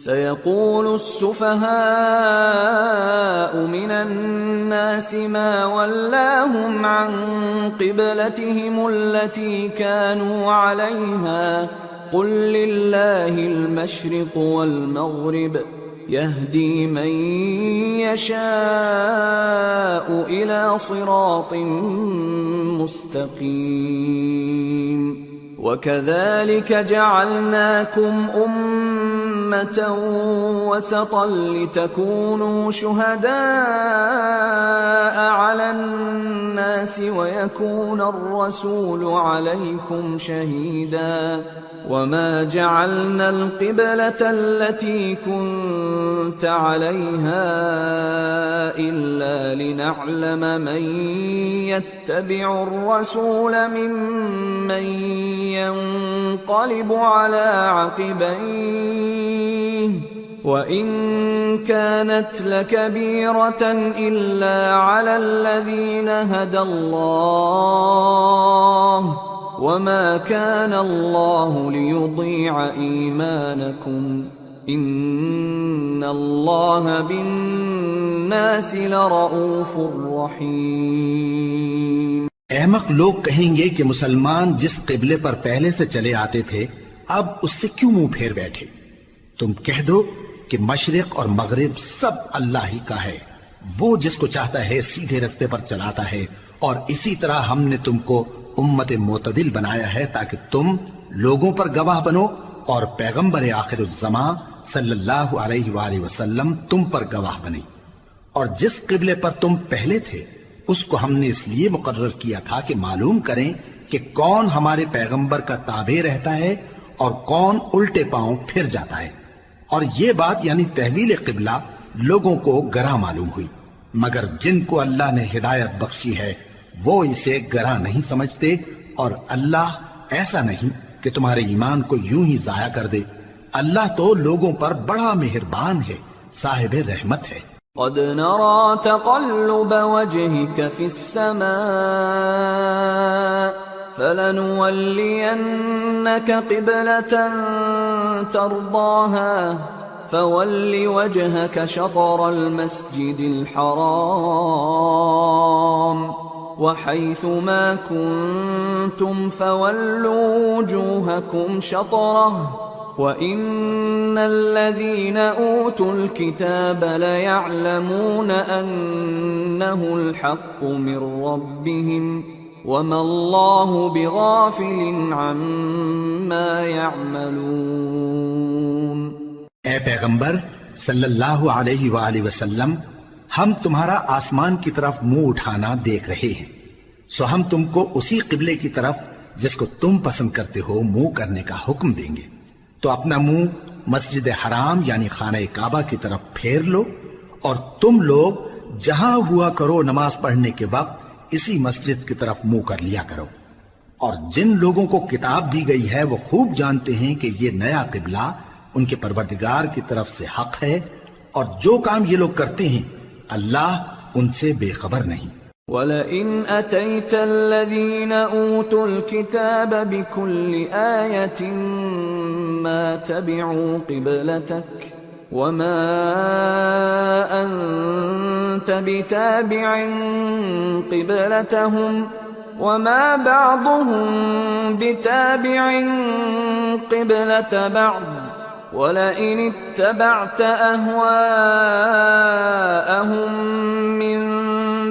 سيقول السفهاء من الناس ما ولاهم عن قبلتهم التي كانوا عليها قل لله المشرق والمغرب يهدي من يشاء إلى صراط مستقيم وكذلك جعلناكم أمة وسطا لتكونوا شهداء على الناس ويكون الرسول عليكم شهيدا وما جعلنا القبلة التي كنت عليها إلا لنعلم من يتبع الرسول ممن ينقلب على عقبيه وإن كانت لكبيرة إلا على الذين هدى الله وما كان الله ليضيع إيمانكم إن الله بالناس لرؤوف رحيم۔ احمق لوگ کہیں گے کہ مسلمان جس قبلے پر پہلے سے چلے آتے تھے اب اس سے کیوں منہ پھیر بیٹھے؟ تم کہہ دو کہ مشرق اور مغرب سب اللہ ہی کا ہے، وہ جس کو چاہتا ہے سیدھے رستے پر چلاتا ہے، اور اسی طرح ہم نے تم کو امت معتدل بنایا ہے تاکہ تم لوگوں پر گواہ بنو اور پیغمبر آخر الزماں صلی اللہ علیہ وآلہ وسلم تم پر گواہ بنے۔ اور جس قبلے پر تم پہلے تھے اس کو ہم نے اس لیے مقرر کیا تھا کہ معلوم کریں کہ کون ہمارے پیغمبر کا تابع رہتا ہے اور کون الٹے پاؤں پھر جاتا ہے۔ اور یہ بات یعنی تحویل قبلہ لوگوں کو گراں معلوم ہوئی، مگر جن کو اللہ نے ہدایت بخشی ہے وہ اسے گراں نہیں سمجھتے، اور اللہ ایسا نہیں کہ تمہارے ایمان کو یوں ہی ضائع کر دے۔ اللہ تو لوگوں پر بڑا مہربان ہے، صاحب رحمت ہے۔ قد نرى تقلب وجهك في السماء فلنولينك قبلة ترضاها فول وجهك شطر المسجد الحرام وحيث ما كنتم فولوا وجوهكم شطره وَإِنَّ الَّذِينَ أُوتُوا الْكِتَابَ لَيَعْلَمُونَ أَنَّهُ الْحَقُّ مِنْ رَبِّهِمْ وَمَا اللَّهُ بِغَافِلٍ عَمَّا يَعْمَلُونَ۔ اے پیغمبر صلی اللہ علیہ وآلہ وسلم، ہم تمہارا آسمان کی طرف منہ اٹھانا دیکھ رہے ہیں، سو ہم تم کو اسی قبلے کی طرف جس کو تم پسند کرتے ہو منہ کرنے کا حکم دیں گے، تو اپنا منہ مسجد حرام یعنی خانہ کعبہ کی طرف پھیر لو، اور تم لوگ جہاں ہوا کرو نماز پڑھنے کے وقت اسی مسجد کی طرف منہ کر لیا کرو۔ اور جن لوگوں کو کتاب دی گئی ہے وہ خوب جانتے ہیں کہ یہ نیا قبلہ ان کے پروردگار کی طرف سے حق ہے، اور جو کام یہ لوگ کرتے ہیں اللہ ان سے بے خبر نہیں۔ وَلَئِنْ أَتَيْتَ الَّذِينَ أُوتُوا الْكِتَابَ بِكُلِّ آيَةٍ مَا تَبِعُوا قِبْلَتَكَ وَمَا أَنْتَ بِتَابِعٍ قِبْلَتَهُمْ وَمَا بَعْضُهُمْ بِتَابِعٍ قِبْلَةَ بَعْضٍ وَلَئِنِ اتَّبَعْتَ أَهْوَاءَهُمْ مِنْ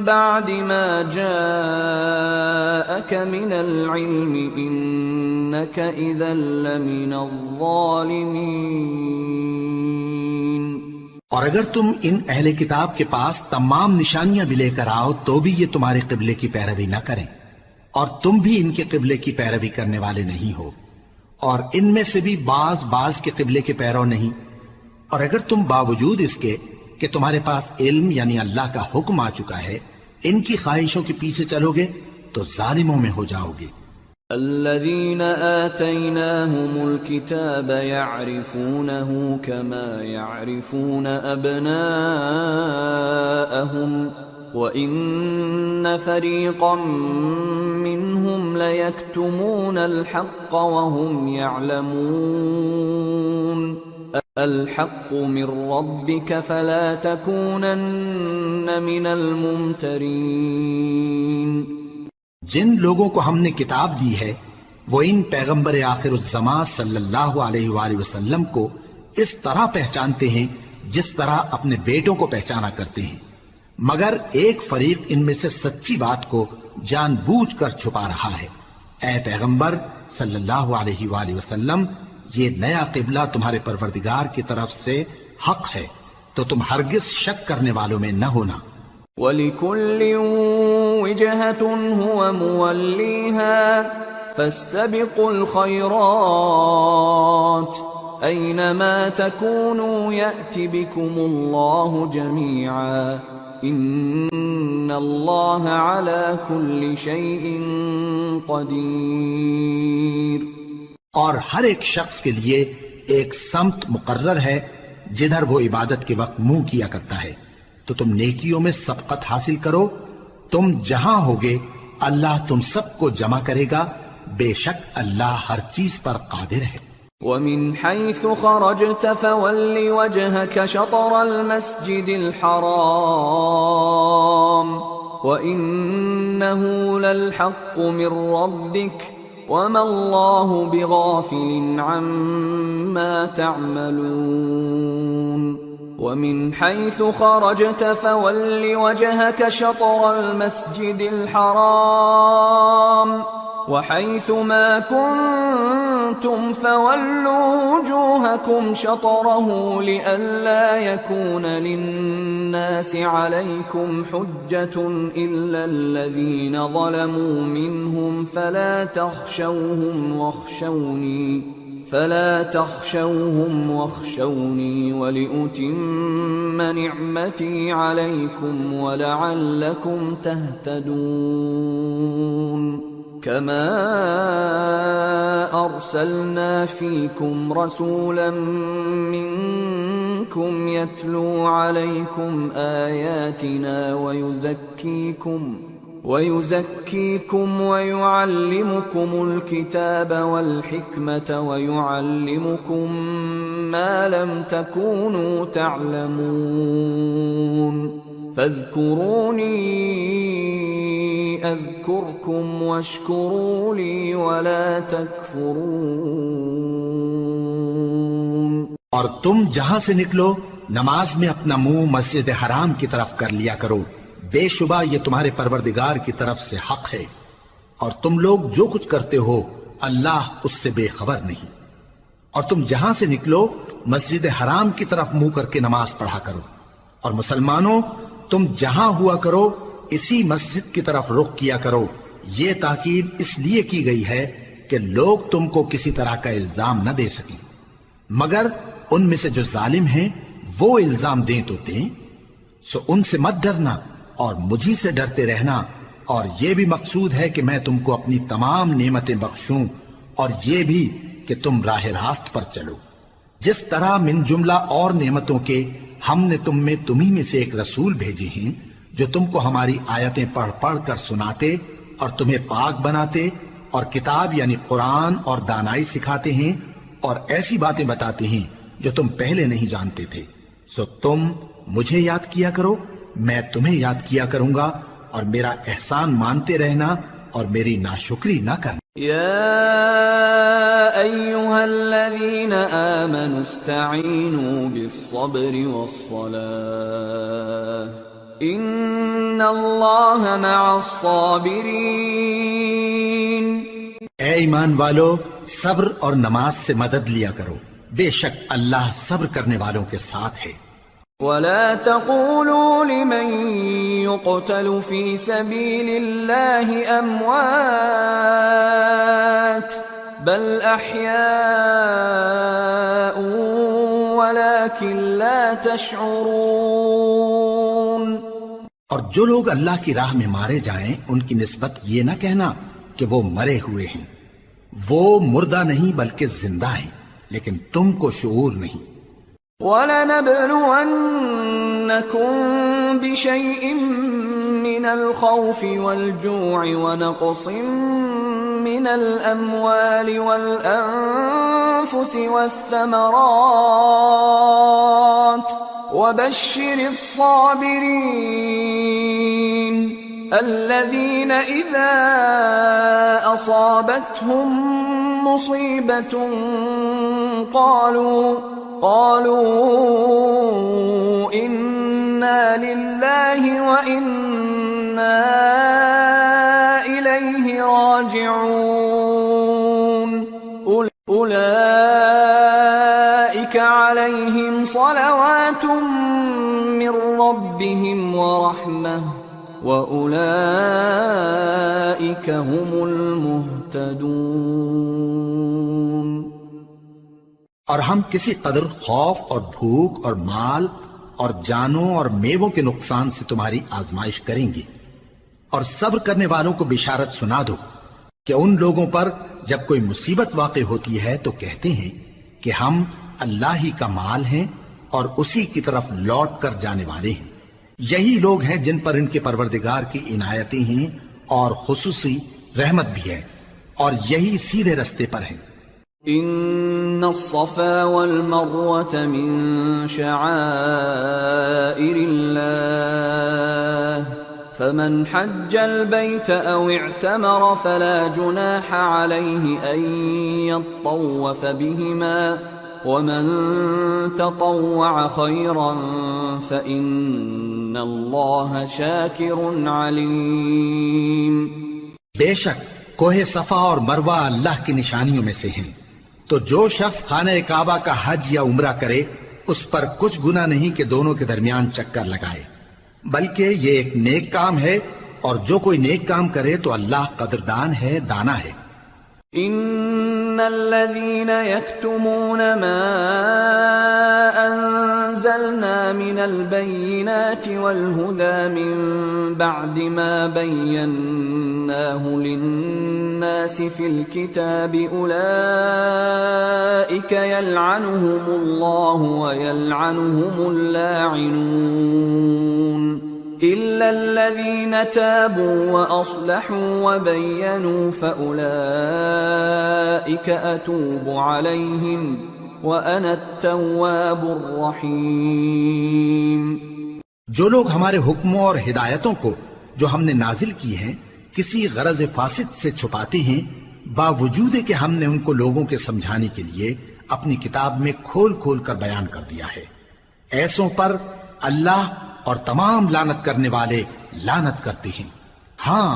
بعد ما جاءك من العلم إنك إذا لمن الظالمين۔ اور اگر تم ان اہل کتاب کے پاس تمام نشانیاں بھی لے کر آؤ تو بھی یہ تمہارے قبلے کی پیروی نہ کریں، اور تم بھی ان کے قبلے کی پیروی کرنے والے نہیں ہو، اور ان میں سے بھی بعض کے قبلے کے پیرو نہیں۔ اور اگر تم باوجود اس کے کہ تمہارے پاس علم یعنی اللہ کا حکم آ چکا ہے ان کی خواہشوں کے پیچھے چلو گے تو ظالموں میں ہو جاؤ گے۔ الذين آتيناهم الكتاب يعرفونه كما يعرفون أبناءهم وإن فريقا منهم ليكتمون الحق وهم يعلمون الحق من ربك فلا تكونن من الممترين۔ جن لوگوں کو ہم نے کتاب دی ہے وہ ان پیغمبر آخر الزمان صلی اللہ علیہ وآلہ وسلم کو اس طرح پہچانتے ہیں جس طرح اپنے بیٹوں کو پہچانا کرتے ہیں، مگر ایک فریق ان میں سے سچی بات کو جان بوجھ کر چھپا رہا ہے۔ اے پیغمبر صلی اللہ علیہ وآلہ وسلم، یہ نیا قبلہ تمہارے پروردگار کی طرف سے حق ہے، تو تم ہرگز شک کرنے والوں میں نہ ہونا۔ وَلِكُلٍّ وِجْهَةٌ هُوَ مُوَلِّيهَا فَاسْتَبِقُوا الْخَيْرَاتِ أَيْنَمَا تَكُونُوا يَأْتِ بِكُمُ اللَّهُ جَمِيعًا إِنَّ اللَّهَ عَلَى كُلِّ شَيْءٍ قَدِيرٌ۔ اور ہر ایک شخص کے لیے ایک سمت مقرر ہے جدھر وہ عبادت کے وقت منہ کیا کرتا ہے، تو تم نیکیوں میں سبقت حاصل کرو، تم جہاں ہوگے اللہ تم سب کو جمع کرے گا، بے شک اللہ ہر چیز پر قادر ہے۔ وَمِنْ حَيْثُ خَرَجْتَ فَوَلِّ وَجْهَكَ شَطْرَ الْمَسْجِدِ الْحَرَامِ وَإِنَّهُ لَلْحَقُّ مِنْ رَبِّكَ وَمَا اللَّهُ بِغَافِلٍ عَمَّا تَعْمَلُونَ۔ وَمِنْ حَيْثُ خَرَجْتَ فَوَلِّ وَجْهَكَ شَطْرَ الْمَسْجِدِ الْحَرَامِ وَحَيْثُ مَا كُنْتُمْ فَوَلُّوا وُجُوهَكُمْ شَطْرَهُ لِئَلَّا يَكُونَ لِلنَّاسِ عَلَيْكُمْ حُجَّةٌ إِلَّا الَّذِينَ ظَلَمُوا مِنْهُمْ فَلَا تَخْشَوْهُمْ وَاخْشَوْنِي وَلِأُتِمَّ نِعْمَتِي عَلَيْكُمْ وَلَعَلَّكُمْ تَهْتَدُونَ۔ كَمَا أَرْسَلْنَا فِيكُمْ رَسُولًا مِّنكُمْ يَتْلُو عَلَيْكُمْ آيَاتِنَا وَيُزَكِّيكُمْ وَيُعَلِّمُكُمُ الْكِتَابَ وَالْحِكْمَةَ وَيُعَلِّمُكُم مَّا لَمْ تَكُونُوا تَعْلَمُونَ فَاذْكُرُونِي أَذْكُرْكُمْ وَاشْكُرُوا لِي وَلَا تَكْفُرُونَ۔ اور تم جہاں سے نکلو نماز میں اپنا منہ مسجد حرام کی طرف کر لیا کرو، بے شبہ یہ تمہارے پروردگار کی طرف سے حق ہے، اور تم لوگ جو کچھ کرتے ہو اللہ اس سے بے خبر نہیں۔ اور تم جہاں سے نکلو مسجد حرام کی طرف منہ کر کے نماز پڑھا کرو، اور مسلمانوں تم جہاں ہوا کرو اسی مسجد کی طرف رخ کیا کرو۔ یہ تاکید اس لیے کی گئی ہے کہ لوگ تم کو کسی طرح کا الزام نہ دے سکیں، مگر ان میں سے جو ظالم ہیں وہ الزام دیں تو دیں، سو ان سے مت ڈرنا اور مجھی سے ڈرتے رہنا، اور یہ بھی مقصود ہے کہ میں تم کو اپنی تمام نعمتیں بخشوں، اور یہ بھی کہ تم راہ راست پر چلو۔ جس طرح من جملہ اور نعمتوں کے ہم نے تم میں تمہیں میں سے ایک رسول بھیجے ہیں جو تم کو ہماری آیتیں پڑھ پڑھ کر سناتے اور تمہیں پاک بناتے اور کتاب یعنی قرآن اور دانائی سکھاتے ہیں اور ایسی باتیں بتاتے ہیں جو تم پہلے نہیں جانتے تھے، سو تم مجھے یاد کیا کرو، میں تمہیں یاد کیا کروں گا، اور میرا احسان مانتے رہنا اور میری ناشکری نہ کرنا۔ يا أيها الذين آمنوا استعينوا بالصبر والصلاة إن الله مع الصابرين۔ اے ایمان والو، صبر اور نماز سے مدد لیا کرو، بے شک اللہ صبر کرنے والوں کے ساتھ ہے۔ ولا تقولوا لمن يقتل في سبيل الله أموات بل أحياء ولكن لا تشعرون۔ اور جو لوگ اللہ کی راہ میں مارے جائیں ان کی نسبت یہ نہ کہنا کہ وہ مرے ہوئے ہیں، وہ مردہ نہیں بلکہ زندہ ہیں، لیکن تم کو شعور نہیں۔ وَلَنَبْلُوَنَّكُمْ بِشَيْءٍ مِّنَ الْخَوْفِ وَالْجُوعِ وَنَقْصٍ من الأموال والأنفس والثمرات وبشر الصابرين الذين إذا أصابتهم مصيبة قالوا إنا لله وإنا إليه راجعون أولئك عليهم صلوات من ربهم ورحمة وَأُولَئِكَ هُمُ الْمُهْتَدُونَ۔ اور ہم کسی قدر خوف اور بھوک اور مال اور جانوں اور میووں کے نقصان سے تمہاری آزمائش کریں گے، اور صبر کرنے والوں کو بشارت سنا دو کہ ان لوگوں پر جب کوئی مصیبت واقع ہوتی ہے تو کہتے ہیں کہ ہم اللہ ہی کا مال ہیں اور اسی کی طرف لوٹ کر جانے والے ہیں۔ یہی لوگ ہیں جن پر ان کے پروردگار کی عنایتیں ہیں اور خصوصی رحمت بھی ہے، اور یہی سیدھے رستے پر ہیں۔ ان الصفا والمروة من شعائر الله فمن حج البيت او اعتمر فلا جناح عليه ان يطوف بهما ومن تطوع خيرا فإن الله شاكر عليم۔ بے شک کوہ صفا اور مروہ اللہ کی نشانیوں میں سے ہیں، تو جو شخص خانہ کعبہ کا حج یا عمرہ کرے اس پر کچھ گناہ نہیں کہ دونوں کے درمیان چکر لگائے، بلکہ یہ ایک نیک کام ہے، اور جو کوئی نیک کام کرے تو اللہ قدردان ہے، دانا ہے۔ ان الذين يكتمون ما انزلنا من البينات والهدى من بعد ما بيناه للناس في الكتاب اولئك يلعنهم الله ويلعنهم اللاعنون إلا الذين تابوا وأصلحوا وبينوا فأولئك أتوب عليهم وأنا التواب الرحيم۔ جو لوگ ہمارے حکموں اور ہدایتوں کو جو ہم نے نازل کی ہیں کسی غرض فاسد سے چھپاتے ہیں، باوجود کہ ہم نے ان کو لوگوں کے سمجھانے کے لیے اپنی کتاب میں کھول کھول کر بیان کر دیا ہے، ایسوں پر اللہ اور تمام لعنت کرنے والے لعنت کرتے ہیں۔ ہاں،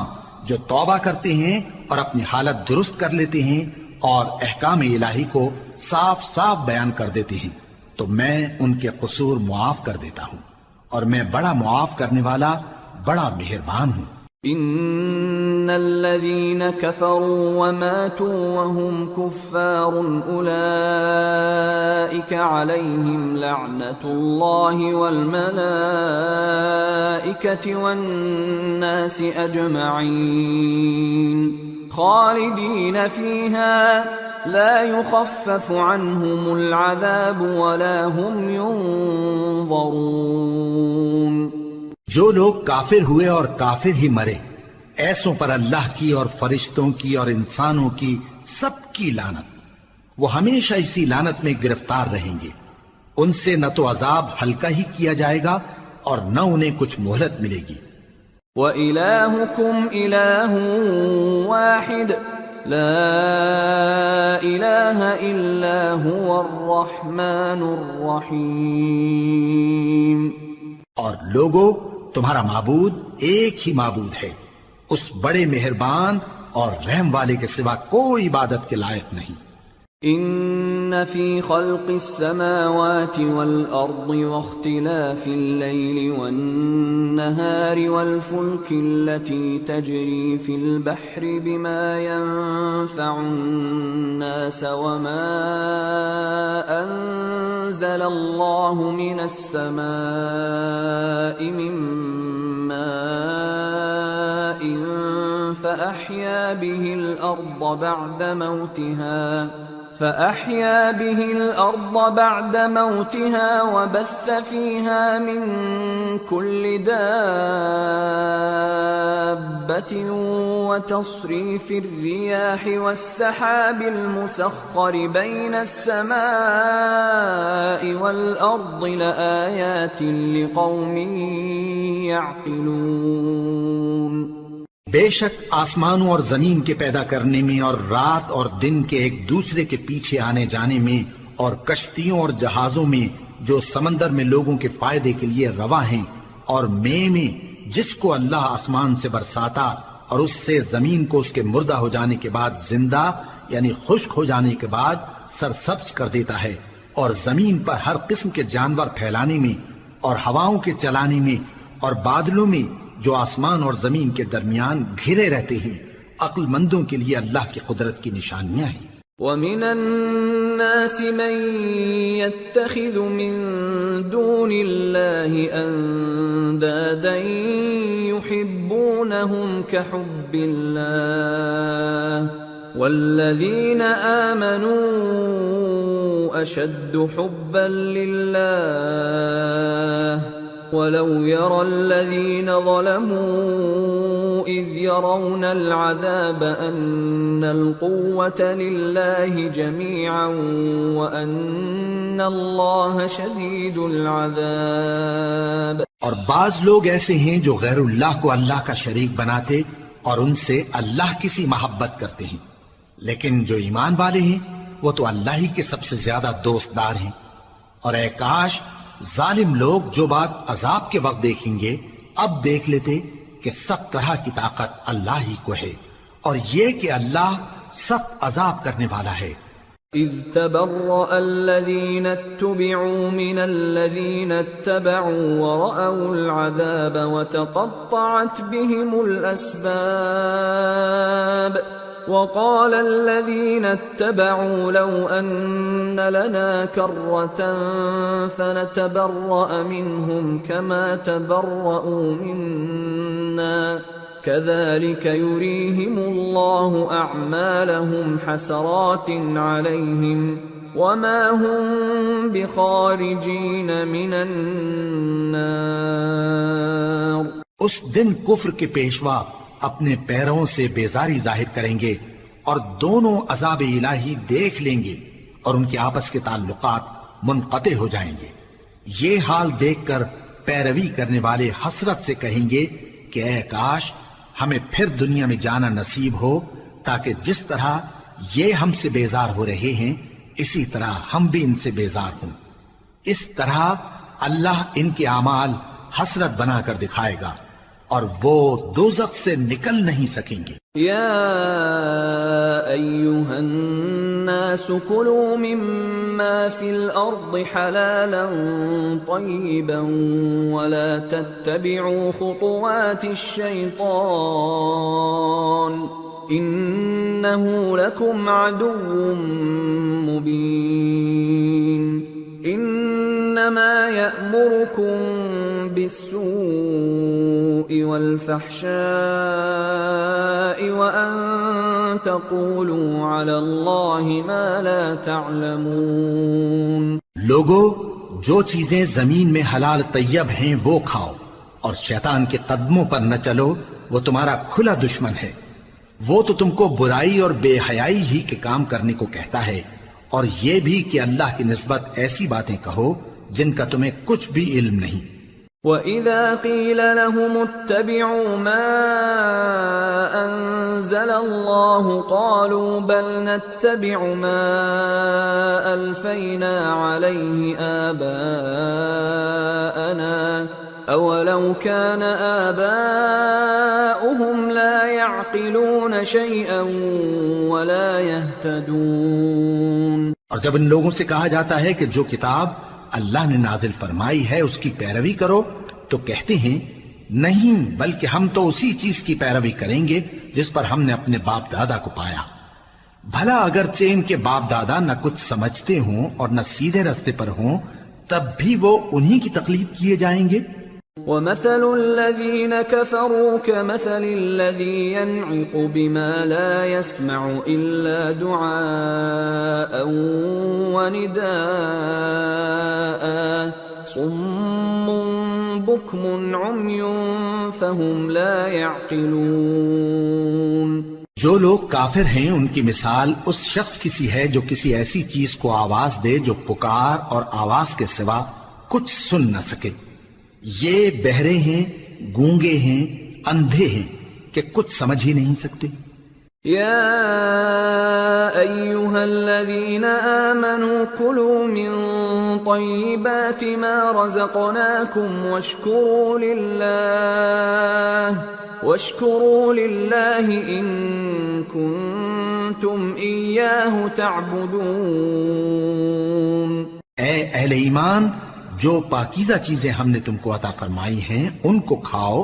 جو توبہ کرتے ہیں اور اپنی حالت درست کر لیتے ہیں اور احکام الہی کو صاف صاف بیان کر دیتے ہیں تو میں ان کے قصور معاف کر دیتا ہوں، اور میں بڑا معاف کرنے والا، بڑا مہربان ہوں۔ ان الذين كفروا وماتوا وهم كفار اولئك عليهم لعنة الله والملائكة والناس اجمعين خالدين فيها لا يخفف عنهم العذاب ولا هم ينظرون۔ جو لوگ کافر ہوئے اور کافر ہی مرے، ایسوں پر اللہ کی اور فرشتوں کی اور انسانوں کی سب کی لعنت، وہ ہمیشہ اسی لعنت میں گرفتار رہیں گے، ان سے نہ تو عذاب ہلکا ہی کیا جائے گا اور نہ انہیں کچھ مہلت ملے گی۔ وَإِلَٰهُكُمْ إِلَٰهٌ وَاحِدٌ لَا إِلَٰهَ إِلَّا هُوَ الرَّحْمَٰنُ الرَّحِيمُ۔ اور لوگو، تمہارا معبود ایک ہی معبود ہے، اس بڑے مہربان اور رحم والے کے سوا کوئی عبادت کے لائق نہیں۔ ان فی خلق السماوات والارض واختلاف الليل والنهار والفلك التي تجري في البحر بما ينفع الناس وما انزل الله من السماء من ماء فأحيا به الأرض بعد موتها فأحيا به الأرض بعد موتها وبث فيها من كل دابة وتصريف الرياح والسحاب المسخر بين السماء والأرض لآيات لقوم يعقلون۔ بے شک آسمانوں اور زمین کے پیدا کرنے میں اور رات اور دن کے ایک دوسرے کے پیچھے آنے جانے میں اور کشتیوں اور جہازوں میں جو سمندر میں لوگوں کے فائدے کے لیے رواں ہیں، اور میں جس کو اللہ آسمان سے برساتا اور اس سے زمین کو اس کے مردہ ہو جانے کے بعد زندہ یعنی خشک ہو جانے کے بعد سرسبز کر دیتا ہے، اور زمین پر ہر قسم کے جانور پھیلانے میں اور ہواؤں کے چلانے میں اور بادلوں میں جو آسمان اور زمین کے درمیان گھرے رہتے ہیں، عقل مندوں کے لیے اللہ کی قدرت کی نشانیاں ہیں۔ وَمِنَ النَّاسِ مَن يَتَّخِذُ مِن دُونِ اللَّهِ أَندَادًا يُحِبُّونَهُمْ كَحُبِّ اللَّهِ وَالَّذِينَ آمَنُوا أَشَدُّ حُبًّا لِلَّهِ وَلَوْ يَرَى الَّذِينَ ظَلَمُوا إِذْ يَرَوْنَ الْعَذَابَ أَنَّ الْقُوَّةَ لِلَّهِ جَمِيعًا وَأَنَّ اللَّهَ شَدِيدُ الْعَذَابِ۔ اور بعض لوگ ایسے ہیں جو غیر اللہ کو اللہ کا شریک بناتے اور ان سے اللہ کی سی محبت کرتے ہیں، لیکن جو ایمان والے ہیں وہ تو اللہ ہی کے سب سے زیادہ دوست دار ہیں۔ اور اے کاش ظالم لوگ جو بات عذاب کے وقت دیکھیں گے اب دیکھ لیتے کہ سب طرح کی طاقت اللہ ہی کو ہے، اور یہ کہ اللہ سخت عذاب کرنے والا ہے۔ اذ تبرأ الذين اتبعوا من الذين اتبعوا ورأوا العذاب وتقطعت بهم الأسباب وقال الذين اتبعوا لو أن لنا كرة فنتبرأ منهم كما تبرأوا منا كذلك يريهم الله أعمالهم حسرات عليهم وما هم بخارجين من النار۔ اس دن کفر کے پیشوا اپنے پیروں سے بیزاری ظاہر کریں گے اور دونوں عذاب الہی دیکھ لیں گے اور ان کے آپس کے تعلقات منقطع ہو جائیں گے۔ یہ حال دیکھ کر پیروی کرنے والے حسرت سے کہیں گے کہ اے کاش ہمیں پھر دنیا میں جانا نصیب ہو تاکہ جس طرح یہ ہم سے بیزار ہو رہے ہیں اسی طرح ہم بھی ان سے بیزار ہوں۔ اس طرح اللہ ان کے اعمال حسرت بنا کر دکھائے گا اور وہ دوزخ سے نکل نہیں سکیں گے۔ یا ایھا الناس کلوا مما فی الارض حلالا طیبا ولا تتبعوا خطوات الشیطان انه لکم عدو مبین۔ انما یأمرکم بالسوء والفحشاء وأن تقولوا على الله ما لا تعلمون۔ لوگو جو چیزیں زمین میں حلال طیب ہیں وہ کھاؤ اور شیطان کے قدموں پر نہ چلو، وہ تمہارا کھلا دشمن ہے۔ وہ تو تم کو برائی اور بے حیائی ہی کے کام کرنے کو کہتا ہے، اور یہ بھی کہ اللہ کی نسبت ایسی باتیں کہو جن کا تمہیں کچھ بھی علم نہیں۔ وَإِذَا قِيلَ لَهُمُ اتَّبِعُوا مَا أَنزَلَ اللَّهُ قَالُوا بَلْ نَتَّبِعُ مَا أَلْفَيْنَا عَلَيْهِ آبَاءَنَا أَوَلَوْ كَانَ آبَاؤُهُمْ لَا يَعْقِلُونَ شَيْئًا وَلَا يَهْتَدُونَ۔ اور جب ان لوگوں سے کہا جاتا ہے کہ جو کتاب اللہ نے نازل فرمائی ہے اس کی پیروی کرو تو کہتے ہیں نہیں، بلکہ ہم تو اسی چیز کی پیروی کریں گے جس پر ہم نے اپنے باپ دادا کو پایا۔ بھلا اگرچہ ان کے باپ دادا نہ کچھ سمجھتے ہوں اور نہ سیدھے رستے پر ہوں تب بھی وہ انہی کی تقلید کیے جائیں گے۔ ومثل الذين كفروا كمثل الذي ينعق بما لا يسمع إلا دعاء ونداء صم بكم عمي فهم لا يعقلون. جو لوگ کافر ہیں ان کی مثال اس شخص کی سی ہے جو کسی ایسی چیز کو آواز دے جو پکار اور آواز کے سوا کچھ سن نہ سکے. یہ بہرے ہیں، گونگے ہیں، اندھے ہیں کہ کچھ سمجھ ہی نہیں سکتے. يا أيها الذين آمنوا كلوا من طيبات ما رزقناكم واشكروا لله إن كنتم إياه تعبدون. اے اہل ایمان، جو پاکیزہ چیزیں ہم نے تم کو عطا فرمائی ہیں ان کو کھاؤ،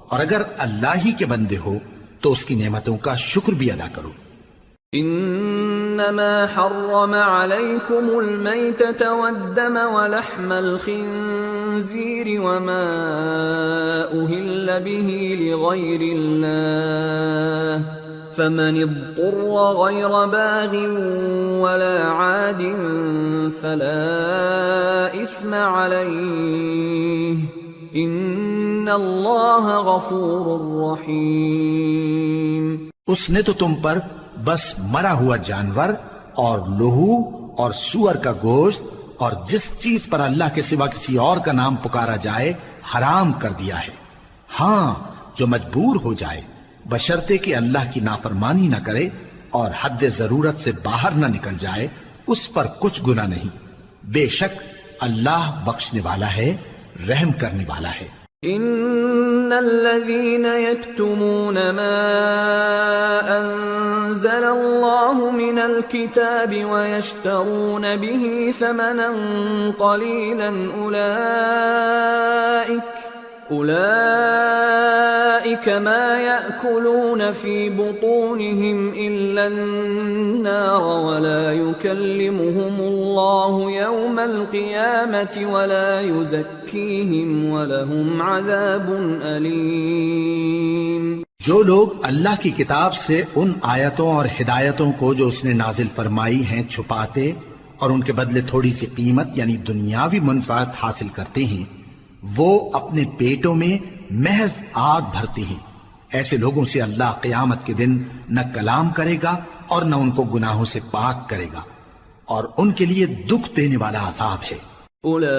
اور اگر اللہ ہی کے بندے ہو تو اس کی نعمتوں کا شکر بھی ادا کرو. انما حرم عليكم الميتة والدم ولحم الخنزير وما أهل به لغير الله فمن اضطر غير باغ ولا عاد فلا إثم عليه ان اللہ غفور رحیم. اس نے تو تم پر بس مرا ہوا جانور اور لہو اور سور کا گوشت اور جس چیز پر اللہ کے سوا کسی اور کا نام پکارا جائے حرام کر دیا ہے. ہاں، جو مجبور ہو جائے بشرطے کہ اللہ کی نافرمانی نہ کرے اور حد ضرورت سے باہر نہ نکل جائے، اس پر کچھ گناہ نہیں. بے شک اللہ بخشنے والا ہے، رحم کرنے والا ہے. ان الذين يكتمون ما انزل الله من الكتاب ويشترون به ثمنا قليلا اولئك ما يأكلون في بطونهم الا النار ولا يكلمهم الله يوم القيامة ولا يزكيهم ولهم عذاب أليم. جو لوگ اللہ کی کتاب سے ان آیتوں اور ہدایتوں کو جو اس نے نازل فرمائی ہیں چھپاتے اور ان کے بدلے تھوڑی سی قیمت یعنی دنیاوی منفعت حاصل کرتے ہیں، وہ اپنے پیٹوں میں محض آگ بھرتے ہیں. ایسے لوگوں سے اللہ قیامت کے دن نہ کلام کرے گا اور نہ ان کو گناہوں سے پاک کرے گا، اور ان کے لیے دکھ دینے والا عذاب ہے. اولئک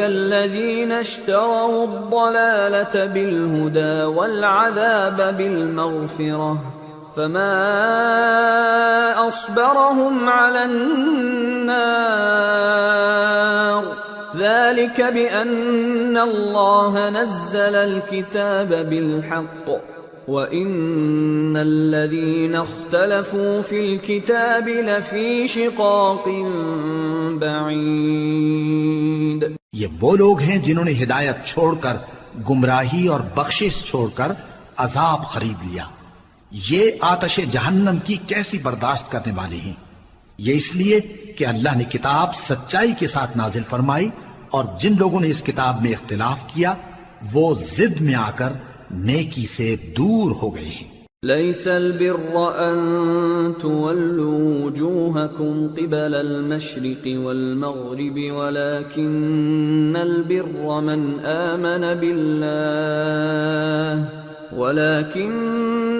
الذین اشتروا الضلالة بالهدى والعذاب بالمغفرة فما اصبرهم على النار ذلك بأن الله نزل الكتاب بالحق وَإِنَّ الَّذِينَ اخْتَلَفُوا فِي الْكِتَابِ لَفِي شِقَاقٍ بَعِيدٍ. یہ وہ لوگ ہیں جنہوں نے ہدایت چھوڑ کر گمراہی اور بخشش چھوڑ کر عذاب خرید لیا. یہ آتش جہنم کی کیسی برداشت کرنے والے ہیں. یہ اس لیے کہ اللہ نے کتاب سچائی کے ساتھ نازل فرمائی، اور جن لوگوں نے اس کتاب میں اختلاف کیا وہ ضد میں آ کر نیکی سے دور ہو گئے ہیں. ليس البر أن تولوا وجوهكم قبل المشرق والمغرب ولكن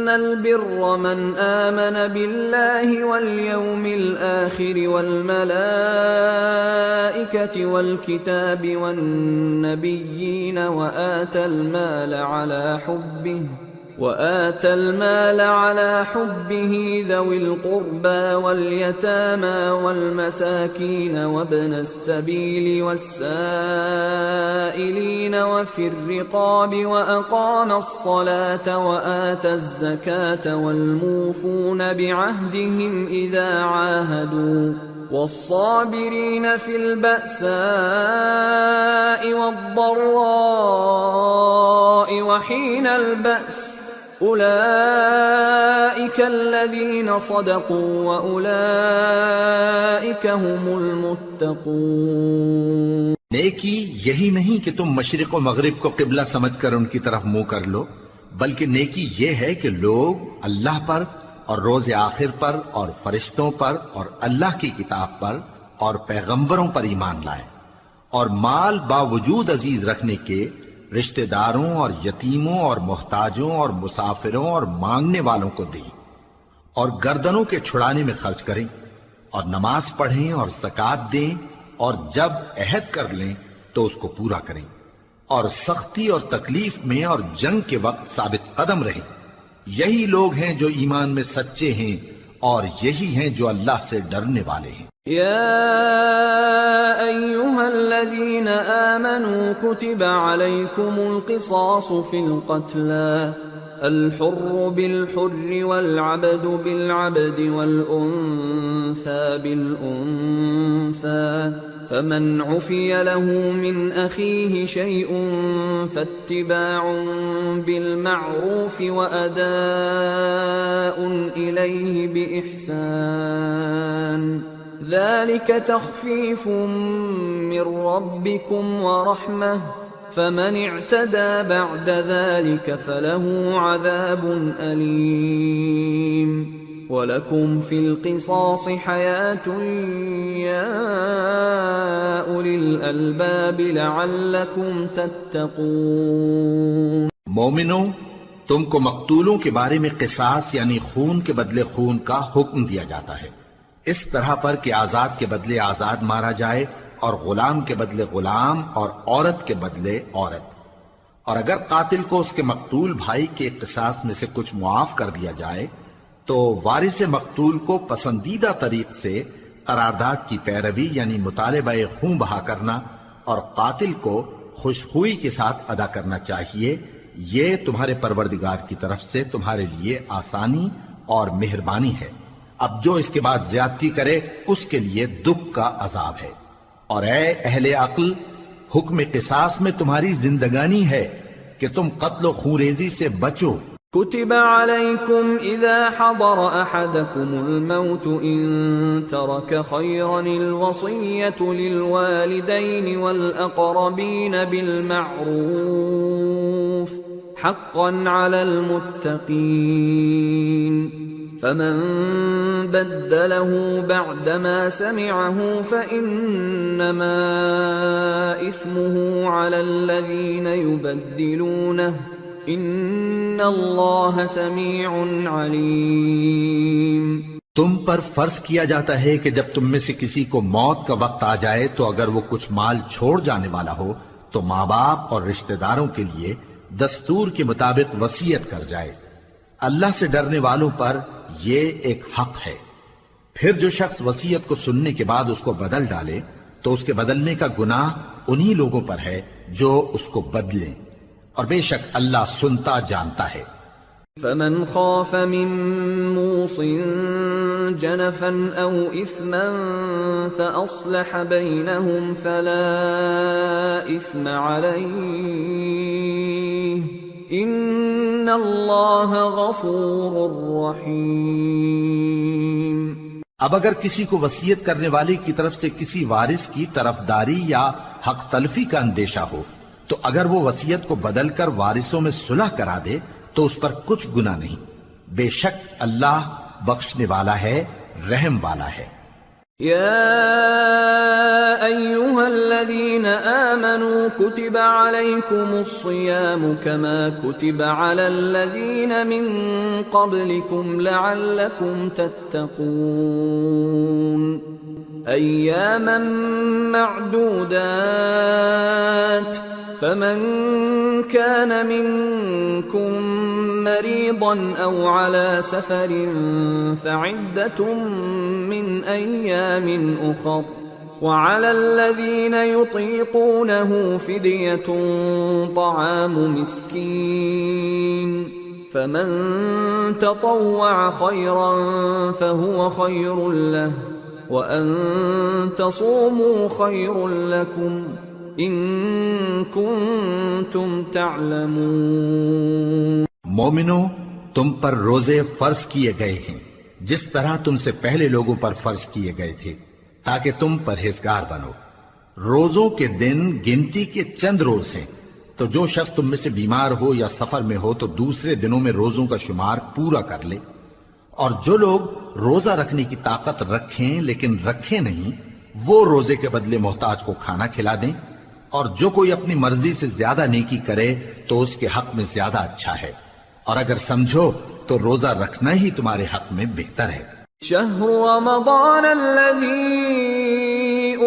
البر من آمن بالله واليوم الآخر والملائكة والكتاب والنبيين وآتى المال على حبه ذوي القربى واليتامى والمساكين وابن السبيل والسائلين وفي الرقاب وأقام الصلاة وآتى الزكاة والموفون بعهدهم إذا عاهدوا والصابرين في البأساء والضراء وحين البأس أولئك الذين صدقوا وأولئك هم المتقون۔ نیکی یہی نہیں کہ تم مشرق و مغرب کو قبلہ سمجھ کر ان کی طرف منہ کر لو، بلکہ نیکی یہ ہے کہ لوگ اللہ پر اور روز آخر پر اور فرشتوں پر اور اللہ کی کتاب پر اور پیغمبروں پر ایمان لائیں، اور مال باوجود عزیز رکھنے کے رشتہ داروں اور یتیموں اور محتاجوں اور مسافروں اور مانگنے والوں کو دیں، اور گردنوں کے چھڑانے میں خرچ کریں، اور نماز پڑھیں اور زکوٰۃ دیں، اور جب عہد کر لیں تو اس کو پورا کریں، اور سختی اور تکلیف میں اور جنگ کے وقت ثابت قدم رہیں۔ یہی لوگ ہیں جو ایمان میں سچے ہیں، اور یہی ہیں جو اللہ سے ڈرنے والے ہیں۔ يا أيها الذين آمنوا كتب عليكم القصاص في القتلى، الحر بالحر والعبد بالعبد والأنثى بالأنثى، فمن عفي له من أخيه شيء فاتباع بالمعروف وأداء إليه بإحسان، ذلك تخفيف من ربكم ورحمة، فمن اعتدى بعد ذلك فله عذاب أليم، وَلَكُمْ فِي الْقِصَاصِ حَيَاةٌ يَا أُولِي الْأَلْبَابِ لَعَلَّكُمْ تَتَّقُونَ۔ مومنو، تم کو مقتولوں کے بارے میں قصاص یعنی خون کے بدلے خون کا حکم دیا جاتا ہے، اس طرح پر کہ آزاد کے بدلے آزاد مارا جائے، اور غلام کے بدلے غلام، اور عورت کے بدلے عورت۔ اور اگر قاتل کو اس کے مقتول بھائی کے قصاص میں سے کچھ معاف کر دیا جائے تو وارث مقتول کو پسندیدہ طریق سے قرارداد کی پیروی یعنی مطالبہ خون بہا کرنا اور قاتل کو خوشخوئی کے ساتھ ادا کرنا چاہیے۔ یہ تمہارے پروردگار کی طرف سے تمہارے لیے آسانی اور مہربانی ہے۔ اب جو اس کے بعد زیادتی کرے اس کے لیے دکھ کا عذاب ہے۔ اور اے اہل عقل، حکم قصاص میں تمہاری زندگانی ہے کہ تم قتل و خونریزی سے بچو۔ كتب عليكم إذا حضر أحدكم الموت إن ترك خيرا الوصية للوالدين والأقربين بالمعروف حقا على المتقين، فمن بدله بعدما سمعه فإنما إثمه على الذين يبدلونه، ان اللہ سمیع علیم۔ تم پر فرض کیا جاتا ہے کہ جب تم میں سے کسی کو موت کا وقت آ جائے تو اگر وہ کچھ مال چھوڑ جانے والا ہو تو ماں باپ اور رشتہ داروں کے لیے دستور کے مطابق وصیت کر جائے۔ اللہ سے ڈرنے والوں پر یہ ایک حق ہے۔ پھر جو شخص وصیت کو سننے کے بعد اس کو بدل ڈالے تو اس کے بدلنے کا گناہ انہی لوگوں پر ہے جو اس کو بدلیں، اور بے شک اللہ سنتا جانتا ہے۔ فمن خاف من موص جنفا او اثما فاصلح بينهم فلا اثم عليه ان اللہ غفور رحیم۔ اب اگر کسی کو وصیت کرنے والے کی طرف سے کسی وارث کی طرفداری یا حق تلفی کا اندیشہ ہو تو اگر وہ وصیت کو بدل کر وارثوں میں صلح کرا دے تو اس پر کچھ گناہ نہیں، بے شک اللہ بخشنے والا ہے، رحم والا ہے۔ یا ایھا الذین آمنوا کتب علیکم الصیام کما کتب علی الذین من قبلکم لعلکم تتقون، ایاما معدودات، فمن كان منكم مريضا أو على سفر فعدة من أيام أخر، وعلى الذين يطيقونه فدية طعام مسكين، فمن تطوع خيرا فهو خير له، وأن تصوموا خير لكم ان کنتم تعلمون۔ مومنو، تم پر روزے فرض کیے گئے ہیں جس طرح تم سے پہلے لوگوں پر فرض کیے گئے تھے تاکہ تم پرہیزگار بنو۔ روزوں کے دن گنتی کے چند روز ہیں، تو جو شخص تم میں سے بیمار ہو یا سفر میں ہو تو دوسرے دنوں میں روزوں کا شمار پورا کر لے۔ اور جو لوگ روزہ رکھنے کی طاقت رکھیں لیکن رکھیں نہیں، وہ روزے کے بدلے محتاج کو کھانا کھلا دیں، اور جو کوئی اپنی مرضی سے زیادہ نیکی کرے تو اس کے حق میں زیادہ اچھا ہے، اور اگر سمجھو تو روزہ رکھنا ہی تمہارے حق میں بہتر ہے۔ شهر رمضان الذي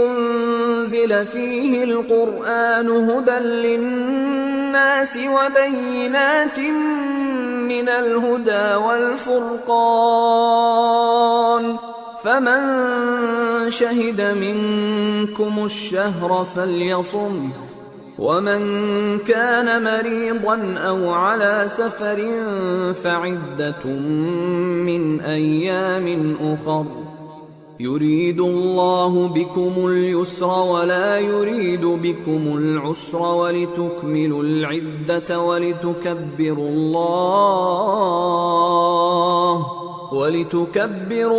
أنزل فيه القرآن هدى للناس وبينات من الهدى والفرقان فمن شهد منكم الشهر فليصم ومن كان مريضا أو على سفر فعدة من أيام أخر يريد الله بكم اليسر ولا يريد بكم العسر ولتكملوا العدة ولتكبروا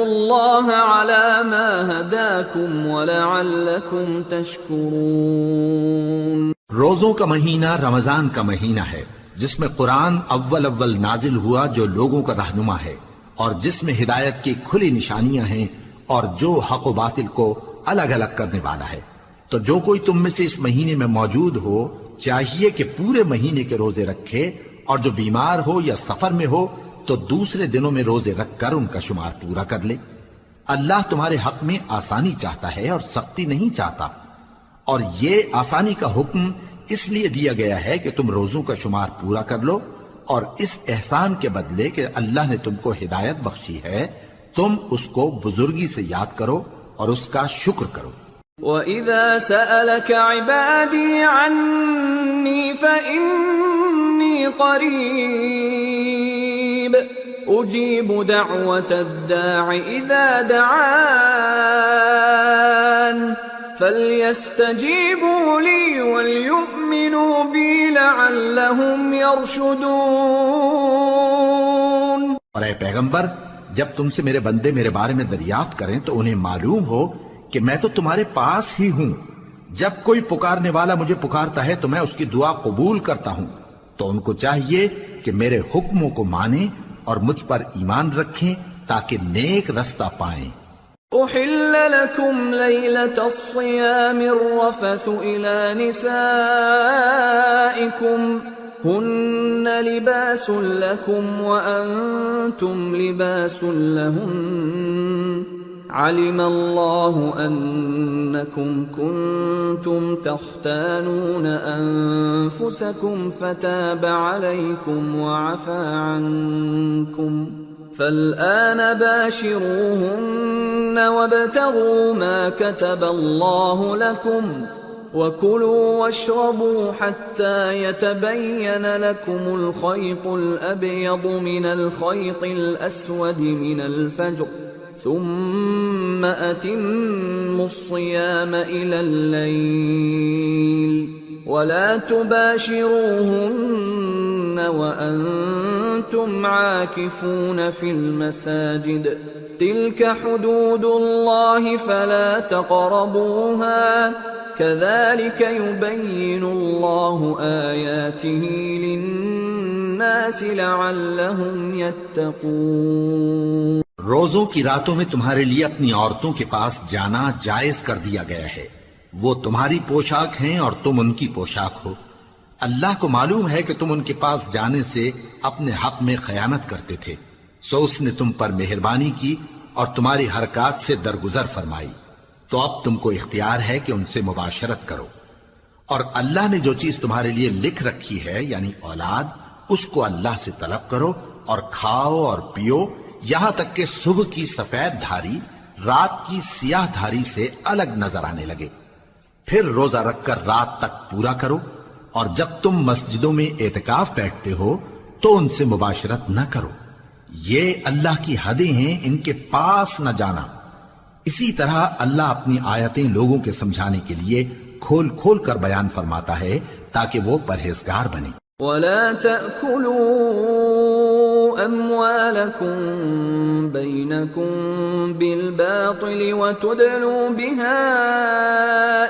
الله على ما هداكم ولعلكم تشكرون۔ روزوں کا مہینہ رمضان کا مہینہ ہے جس میں قرآن اول نازل ہوا جو لوگوں کا رہنما ہے اور جس میں ہدایت کی کھلی نشانیاں ہیں اور جو حق و باطل کو الگ الگ کرنے والا ہے۔ تو جو کوئی تم میں سے اس مہینے میں موجود ہو چاہیے کہ پورے مہینے کے روزے رکھے، اور جو بیمار ہو یا سفر میں ہو تو دوسرے دنوں میں روزے رکھ کر ان کا شمار پورا کر لے۔ اللہ تمہارے حق میں آسانی چاہتا ہے اور سختی نہیں چاہتا، اور یہ آسانی کا حکم اس لیے دیا گیا ہے کہ تم روزوں کا شمار پورا کر لو، اور اس احسان کے بدلے کہ اللہ نے تم کو ہدایت بخشی ہے تم اس کو بزرگی سے یاد کرو اور اس کا شکر کرو۔ وَإِذَا سَأَلَكَ عِبَادِي عَنِّي فَإِنِّي قَرِيبٌ أُجِيبُ دَعْوَةَ الدَّاعِ إِذَا دَعَانِ فَلْيَسْتَجِيبُوا لِي وَلْيُؤْمِنُوا بِي لَعَلَّهُمْ يَرْشُدُونَ۔ اور اے پیغمبر، جب تم سے میرے بندے میرے بارے میں دریافت کریں تو انہیں معلوم ہو کہ میں تو تمہارے پاس ہی ہوں۔ جب کوئی پکارنے والا مجھے پکارتا ہے تو میں اس کی دعا قبول کرتا ہوں، تو ان کو چاہیے کہ میرے حکموں کو مانیں اور مجھ پر ایمان رکھیں تاکہ نیک رستہ پائیں۔ أحل لكم ليلة الصيام الرفث إلى نسائكم هن لباس لكم وأنتم لباس لهن علم الله أنكم كنتم تختانون أنفسكم فتاب عليكم وعفى عنكم فالآن باشروهن وابتغوا ما كتب الله لكم وكلوا واشربوا حتى يتبين لكم الخيط الأبيض من الخيط الأسود من الفجر ثم أتموا الصيام إلى الليل ولا تباشروهن وأنتم عاكفون في المساجد تلك حدود الله فلا تقربوها كذلك يبين الله آياته للناس لعلهم يتقون۔ روزوں کی راتوں میں تمہارے لیے اپنی عورتوں کے پاس جانا جائز کر دیا گیا ہے، وہ تمہاری پوشاک ہیں اور تم ان کی پوشاک ہو۔ اللہ کو معلوم ہے کہ تم ان کے پاس جانے سے اپنے حق میں خیانت کرتے تھے، سو اس نے تم پر مہربانی کی اور تمہاری حرکات سے درگزر فرمائی، تو اب تم کو اختیار ہے کہ ان سے مباشرت کرو۔ اور اللہ نے جو چیز تمہارے لیے لکھ رکھی ہے یعنی اولاد، اس کو اللہ سے طلب کرو اور کھاؤ اور پیو یہاں تک کہ صبح کی سفید دھاری رات کی سیاہ دھاری سے الگ نظر آنے لگے، پھر روزہ رکھ کر رات تک پورا کرو، اور جب تم مسجدوں میں اعتکاف بیٹھتے ہو تو ان سے مباشرت نہ کرو، یہ اللہ کی حدیں ہیں، ان کے پاس نہ جانا۔ اسی طرح اللہ اپنی آیتیں لوگوں کے سمجھانے کے لیے کھول کھول کر بیان فرماتا ہے تاکہ وہ پرہیزگار بنے۔ وَلَا تَأْكُلُوا أموالكم بينكم بالباطل وتدلوا بها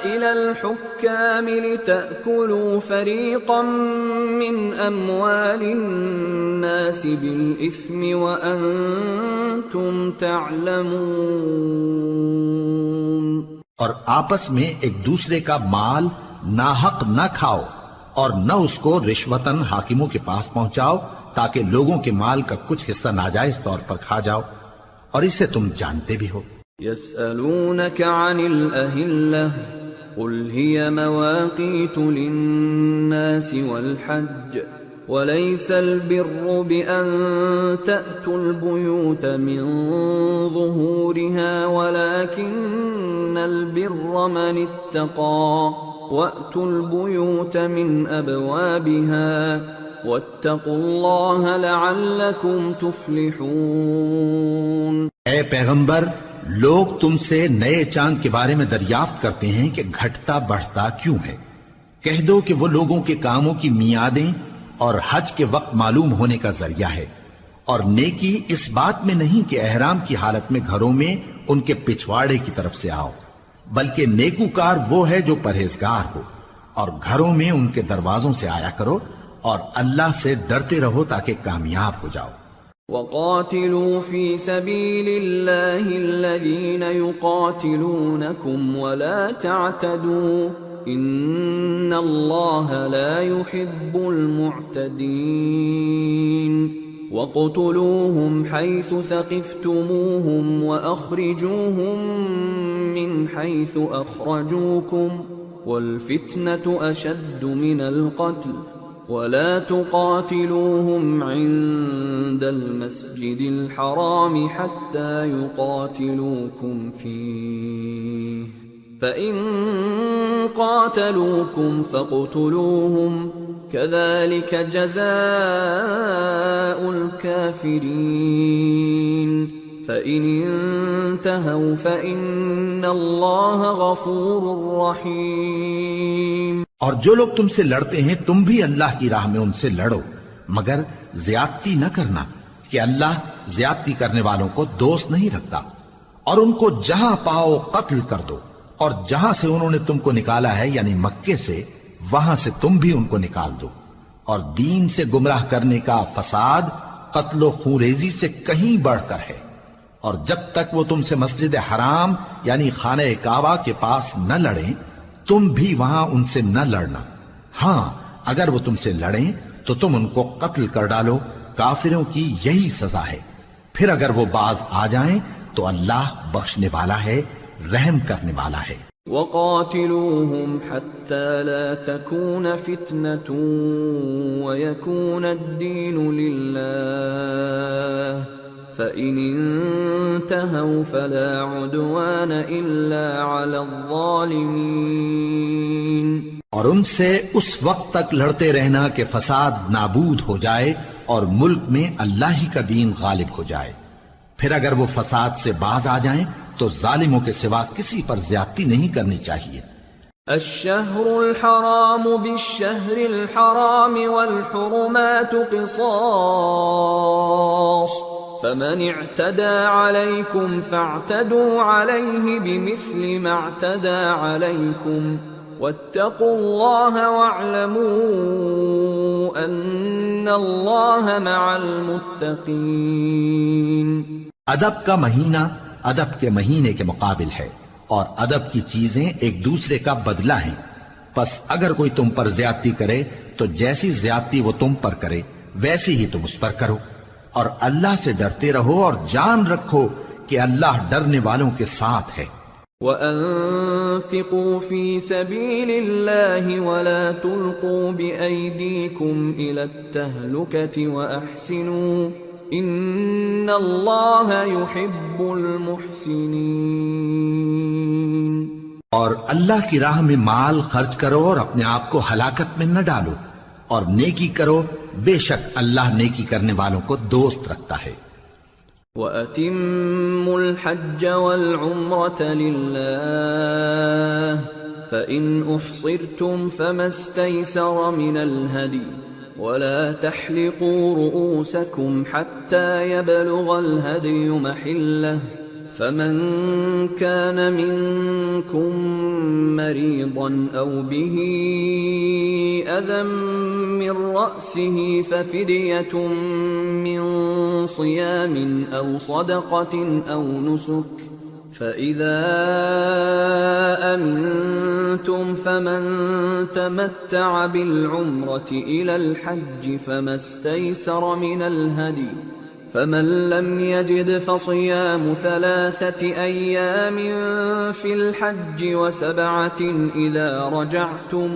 إلى الحكام لتأكلوا فريقا من أموال الناس بالإثم وأنتم تعلمون۔ اور آپس میں ایک دوسرے کا مال ناحق نہ کھاؤ اور نہ اس کو رشوتاً حاکموں کے پاس پہنچاؤ تاکہ لوگوں کے مال کا کچھ حصہ ناجائز طور پر کھا جاؤ، اور اسے تم جانتے بھی ہو۔ يسألونك عن الأهلة قل هي مواقيت للناس والحج وليس البر بأن تأتوا البيوت من ظهورها ولكن البر من اتقى وأتوا البيوت من أبوابها واتقوا الله لعلكم تفلحون۔ اے پیغمبر، لوگ تم سے نئے چاند کے بارے میں دریافت کرتے ہیں کہ گھٹتا بڑھتا کیوں ہے۔ کہہ دو کہ وہ لوگوں کے کاموں کی میعادیں اور حج کے وقت معلوم ہونے کا ذریعہ ہے، اور نیکی اس بات میں نہیں کہ احرام کی حالت میں گھروں میں ان کے پچھواڑے کی طرف سے آؤ، بلکہ نیکوکار وہ ہے جو پرہیزگار ہو، اور گھروں میں ان کے دروازوں سے آیا کرو اور اللہ سے ڈرتے رہو تاکہ کامیاب ہو جاؤ۔ وَقَاتِلُوا فِي سَبِيلِ اللَّهِ الَّذِينَ يُقَاتِلُونَكُمْ وَلَا تَعْتَدُوا إِنَّ اللَّهَ لَا يُحِبُّ الْمُعْتَدِينَ وَاقْتُلُوهُمْ حَيْثُ ثَقِفْتُمُوهُمْ وَأَخْرِجُوهُمْ مِنْ حَيْثُ أَخْرَجُوكُمْ وَالْفِتْنَةُ أَشَدُّ مِنَ الْقَتْلِ وَلَا تُقَاتِلُوهُمْ عِندَ الْمَسْجِدِ الْحَرَامِ حَتَّى يُقَاتِلُوكُمْ فِيهِ فَإِن قَاتَلُوكُمْ فَاقْتُلُوهُمْ كَذَلِكَ جَزَاءُ الْكَافِرِينَ فَإِنِ انْتَهَوْا فَإِنَّ اللَّهَ غَفُورٌ رَحِيمٌ۔ اور جو لوگ تم سے لڑتے ہیں تم بھی اللہ کی راہ میں ان سے لڑو، مگر زیادتی نہ کرنا کہ اللہ زیادتی کرنے والوں کو دوست نہیں رکھتا، اور ان کو جہاں پاؤ قتل کر دو، اور جہاں سے انہوں نے تم کو نکالا ہے یعنی مکے سے وہاں سے تم بھی ان کو نکال دو، اور دین سے گمراہ کرنے کا فساد قتل و خونریزی سے کہیں بڑھ کر ہے، اور جب تک وہ تم سے مسجد حرام یعنی خانہ کعبہ کے پاس نہ لڑیں تم بھی وہاں ان سے نہ لڑنا، ہاں اگر وہ تم سے لڑیں تو تم ان کو قتل کر ڈالو، کافروں کی یہی سزا ہے، پھر اگر وہ باز آ جائیں تو اللہ بخشنے والا ہے، رحم کرنے والا ہے۔ وَقَاتِلُوهُمْ حَتَّى لَا تَكُونَ فِتْنَةٌ وَيَكُونَ الدِّينُ لِلَّهِ فَإِنِ انْتَهَوْا فَلَا عُدْوَانَ إِلَّا عَلَى الظَّالِمِينَ۔ اور ان سے اس وقت تک لڑتے رہنا کہ فساد نابود ہو جائے اور ملک میں اللہ ہی کا دین غالب ہو جائے، پھر اگر وہ فساد سے باز آ جائیں تو ظالموں کے سوا کسی پر زیادتی نہیں کرنی چاہیے۔ الشهر الحرام بالشهر الحرام والحرمات قصاص فمن اعتدى عليكم فاعتدوا عليه بمثل ما اعتدى عليكم واتقوا الله واعلموا ان الله مع المتقين۔ ادب کا مہینہ ادب کے مہینے کے مقابل ہے، اور ادب کی چیزیں ایک دوسرے کا بدلہ ہیں، پس اگر کوئی تم پر زیادتی کرے تو جیسی زیادتی وہ تم پر کرے ویسی ہی تم اس پر کرو، اور اللہ سے ڈرتے رہو اور جان رکھو کہ اللہ ڈرنے والوں کے ساتھ ہے۔ وَأَنفِقُوا فِي سَبِيلِ اللَّهِ وَلَا تُلْقُوا بِأَيْدِيكُمْ إِلَى التَّهْلُكَةِ وَأَحْسِنُوا إِنَّ اللَّهَ يُحِبُّ الْمُحْسِنِينَ۔ اور اللہ کی راہ میں مال خرچ کرو اور اپنے آپ کو ہلاکت میں نہ ڈالو، اور نیکی کرو، بے شک اللہ نیکی کرنے والوں کو دوست رکھتا ہے۔ وَأَتِمُّوا الْحَجَّ وَالْعُمْرَةَ لِلَّهِ فَإِنْ أُحْصِرْتُمْ فَمَا اسْتَيْسَرَ مِنَ الْهَدْيِ ولا تحلقوا رؤوسكم حتى يبلغ الهدي محله فمن كان منكم مريضا أو به أذى من رأسه ففدية من صيام أو صدقة أو نسك فإذا أمنتم فمن تمتع بالعمرة إلى الحج فما استيسر من الهدي فمن لم يجد فصيام 3 أيام في الحج و7 إذا رجعتم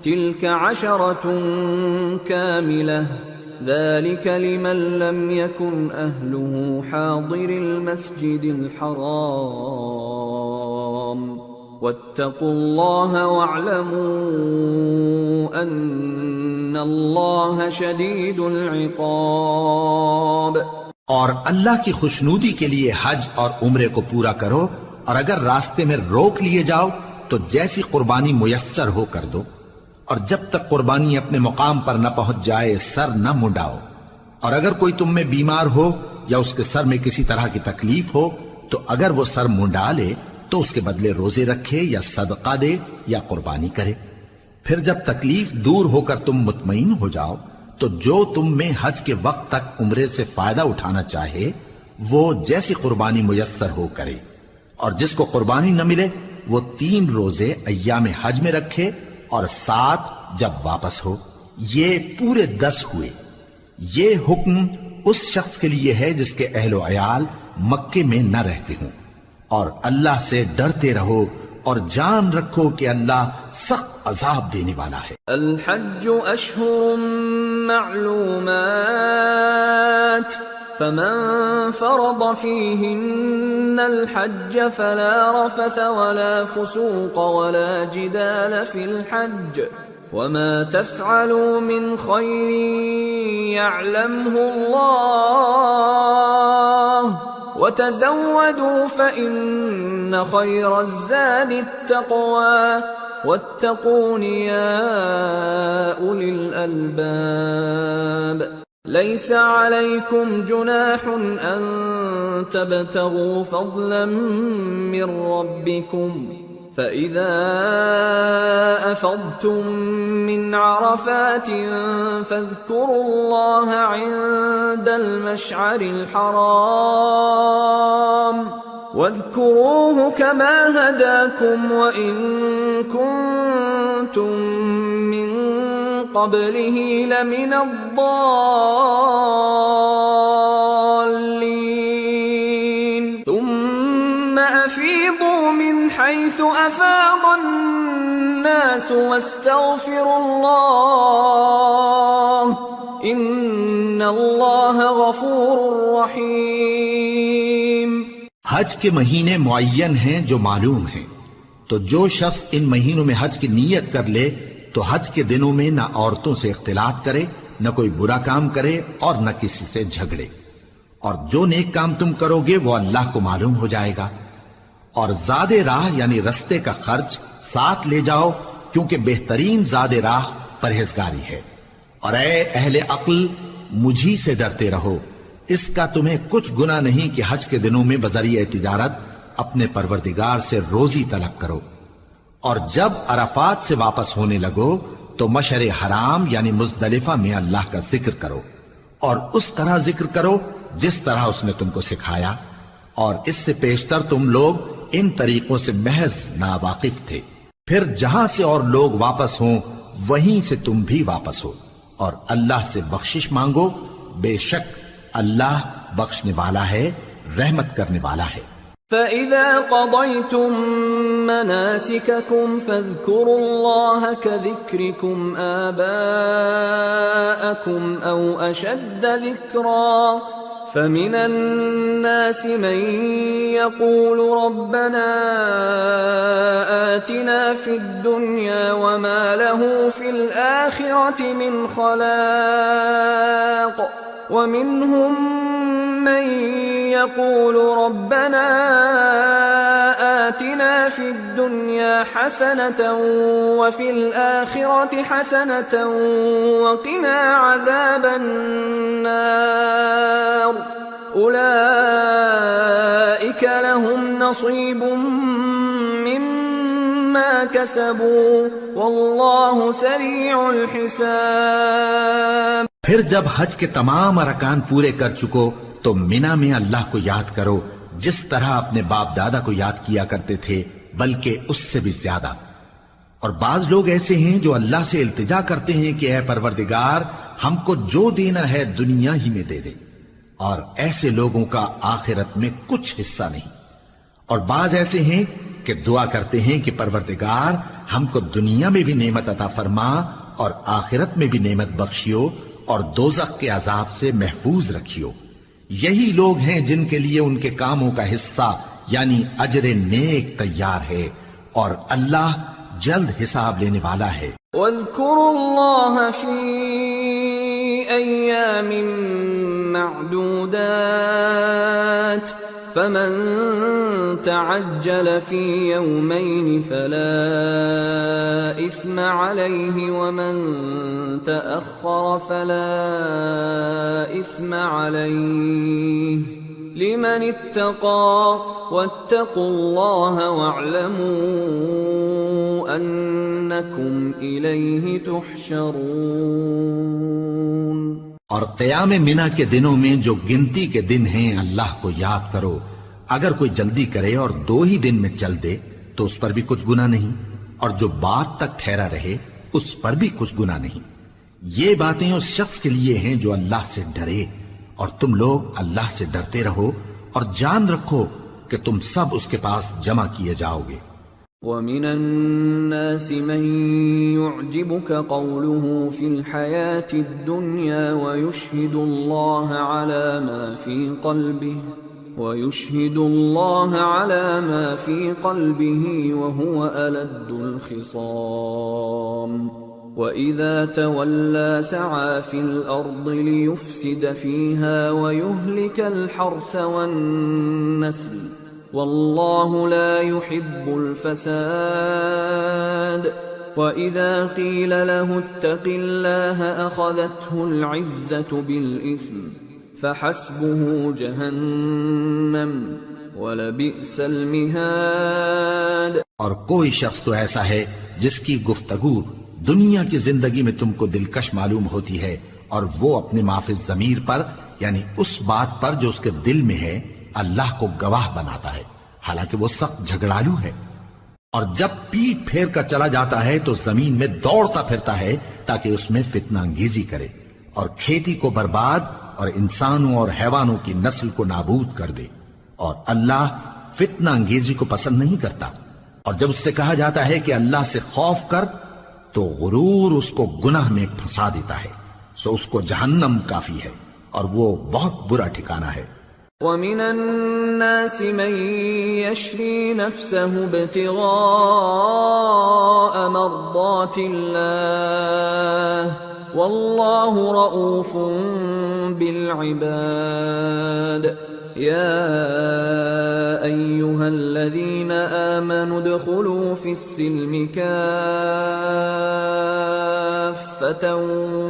تلك 10 كاملة ذلك لمن لم يكن أهله حاضر المسجد الحرام واتقوا الله واعلموا أن الله شديد العقاب. اور اللہ کی خوشنودی کے لیے حج اور عمرے کو پورا کرو، اور اگر راستے میں روک لیے جاؤ تو جیسی قربانی میسر ہو کر دو، اور جب تک قربانی اپنے مقام پر نہ پہنچ جائے سر نہ منڈاؤ، اور اگر کوئی تم میں بیمار ہو یا اس کے سر میں کسی طرح کی تکلیف ہو تو اگر وہ سر منڈا لے تو اس کے بدلے روزے رکھے یا صدقہ دے یا قربانی کرے. پھر جب تکلیف دور ہو کر تم مطمئن ہو جاؤ تو جو تم میں حج کے وقت تک عمرے سے فائدہ اٹھانا چاہے وہ جیسی قربانی میسر ہو کرے، اور جس کو قربانی نہ ملے وہ 3 روزے ایام حج میں رکھے اور 7 جب واپس ہو. یہ پورے 10 ہوئے. یہ حکم اس شخص کے لیے ہے جس کے اہل و عیال مکے میں نہ رہتے ہوں. اور اللہ سے ڈرتے رہو اور جان رکھو کہ اللہ سخت عذاب دینے والا ہے. الحج اشہر معلومات فمن فرض فيهن الحج فلا رفث ولا فسوق ولا جدال في الحج وما تفعلوا من خير يعلمه الله وتزودوا فإن خير الزاد التقوى واتقون يا أولي الألباب. ليس عليكم جناح أن تبتغوا فضلا من ربكم فإذا أفضتم من عرفات فاذكروا الله عند المشعر الحرام واذكروه كما هداكم وإن كنتم من قبله لمن الضالين ثم أفيضوا من حيث أفاض الناس واستغفروا الله إن الله غفور رحيم. حج کے مہینے معین ہیں جو معلوم ہیں، تو جو شخص ان مہینوں میں حج کی نیت کر لے تو حج کے دنوں میں نہ عورتوں سے اختلاط کرے، نہ کوئی برا کام کرے اور نہ کسی سے جھگڑے، اور جو نیک کام تم کرو گے وہ اللہ کو معلوم ہو جائے گا. اور زاد راہ یعنی رستے کا خرچ ساتھ لے جاؤ کیونکہ بہترین زاد راہ پرہیزگاری ہے. اور اے اہل عقل مجھی سے ڈرتے رہو، اس کا تمہیں کچھ گناہ نہیں کہ حج کے دنوں میں بذریعہ تجارت اپنے پروردگار سے روزی طلب کرو. اور جب عرفات سے واپس ہونے لگو تو مشعر حرام یعنی مزدلفہ میں اللہ کا ذکر کرو، اور اس طرح ذکر کرو جس طرح اس نے تم کو سکھایا، اور اس سے پیشتر تم لوگ ان طریقوں سے محض ناواقف تھے. پھر جہاں سے اور لوگ واپس ہوں وہیں سے تم بھی واپس ہو، اور اللہ سے بخشش مانگو، بے شک اللہ بخشنے والا ہے، رحمت کرنے والا ہے. فَإِذَا قَضَيْتُم مَّنَاسِكَكُمْ فَاذْكُرُوا اللَّهَ كَذِكْرِكُمْ آبَاءَكُمْ أَوْ أَشَدَّ ذِكْرًا فَمِنَ النَّاسِ مَن يَقُولُ رَبَّنَا آتِنَا فِي الدُّنْيَا وَمَا لَهُ فِي الْآخِرَةِ مِنْ خَلَاقٍ وَمِنْهُم من يقول ربنا آتنا في الدنيا حسنة وفي الآخرة حسنة وقنا عذاب النار أولئك لهم نصيب مما كسبوا والله سريع الحساب۔ پھر جب حج کے تمام ارکان پورے کر چکو تو مینا میں اللہ کو یاد کرو جس طرح اپنے باپ دادا کو یاد کیا کرتے تھے، بلکہ اس سے بھی زیادہ۔ اور بعض لوگ ایسے ہیں جو اللہ سے التجا کرتے ہیں کہ اے پروردگار ہم کو جو دینا ہے دنیا ہی میں دے دے، اور ایسے لوگوں کا آخرت میں کچھ حصہ نہیں۔ اور بعض ایسے ہیں کہ دعا کرتے ہیں کہ پروردگار ہم کو دنیا میں بھی نعمت عطا فرما اور آخرت میں بھی نعمت بخشیو اور دوزخ کے عذاب سے محفوظ رکھیو۔ یہی لوگ ہیں جن کے لیے ان کے کاموں کا حصہ یعنی اجر نیک تیار ہے، اور اللہ جلد حساب لینے والا ہے۔ واذكروا الله في أيام معدودات فمن تعجل في يومين فلا إثم عليه ومن تأخر فلا إثم عليه لمن اتقى واتقوا الله واعلموا أنكم إليه تحشرون۔ اور قیام منا کے دنوں میں جو گنتی کے دن ہیں اللہ کو یاد کرو، اگر کوئی جلدی کرے اور 2 ہی دن میں چل دے تو اس پر بھی کچھ گناہ نہیں، اور جو بات تک ٹھہرا رہے اس پر بھی کچھ گناہ نہیں۔ یہ باتیں اس شخص کے لیے ہیں جو اللہ سے ڈرے، اور تم لوگ اللہ سے ڈرتے رہو اور جان رکھو کہ تم سب اس کے پاس جمع کیے جاؤ گے۔ وَمِنَ النَّاسِ مَن يُعْجِبُكَ قَوْلُهُ فِي الْحَيَاةِ الدُّنْيَا وَيُشْهِدُ اللَّهَ عَلَى مَا فِي قَلْبِهِ وَهُوَ أَلَدُّ الْخِصَامِ وَإِذَا تَوَلَّى سَعَى فِي الْأَرْضِ لِيُفْسِدَ فِيهَا وَيُهْلِكَ الْحَرْثَ وَالنَّسْلَ وَاللَّهُ لَا يُحِبُّ الْفَسَادَ وَإِذَا قِيلَ لَهُ اتَّقِ اللَّهَ أَخَذَتْهُ الْعِزَّةُ بِالْإِثْمِ فَحَسْبُهُ جَهَنَّمُ وَلَبِئْسَ الْمِهَادُ۔ اور کوئی شخص تو ایسا ہے جس کی گفتگو دنیا کی زندگی میں تم کو دلکش معلوم ہوتی ہے، اور وہ اپنے معافی ضمیر پر یعنی اس بات پر جو اس کے دل میں ہے اللہ کو گواہ بناتا ہے، حالانکہ وہ سخت جھگڑالو ہے۔ اور جب پیٹ پھیر کر چلا جاتا ہے تو زمین میں دوڑتا پھرتا ہے تاکہ اس میں فتنہ انگیزی کرے اور کھیتی کو برباد اور انسانوں اور حیوانوں کی نسل کو نابود کر دے، اور اللہ فتنہ انگیزی کو پسند نہیں کرتا۔ اور جب اس سے کہا جاتا ہے کہ اللہ سے خوف کر تو غرور اس کو گناہ میں پھنسا دیتا ہے، سو اس کو جہنم کافی ہے اور وہ بہت برا ٹھکانہ ہے۔ وَمِنَ النَّاسِ مَن يَشْرِي نَفْسَهُ ابْتِغَاءَ مَرْضَاتِ اللَّهِ وَاللَّهُ رَءُوفٌ بِالْعِبَادِ يَا أَيُّهَا الَّذِينَ آمَنُوا ادْخُلُوا فِي السِّلْمِ كَافَّةً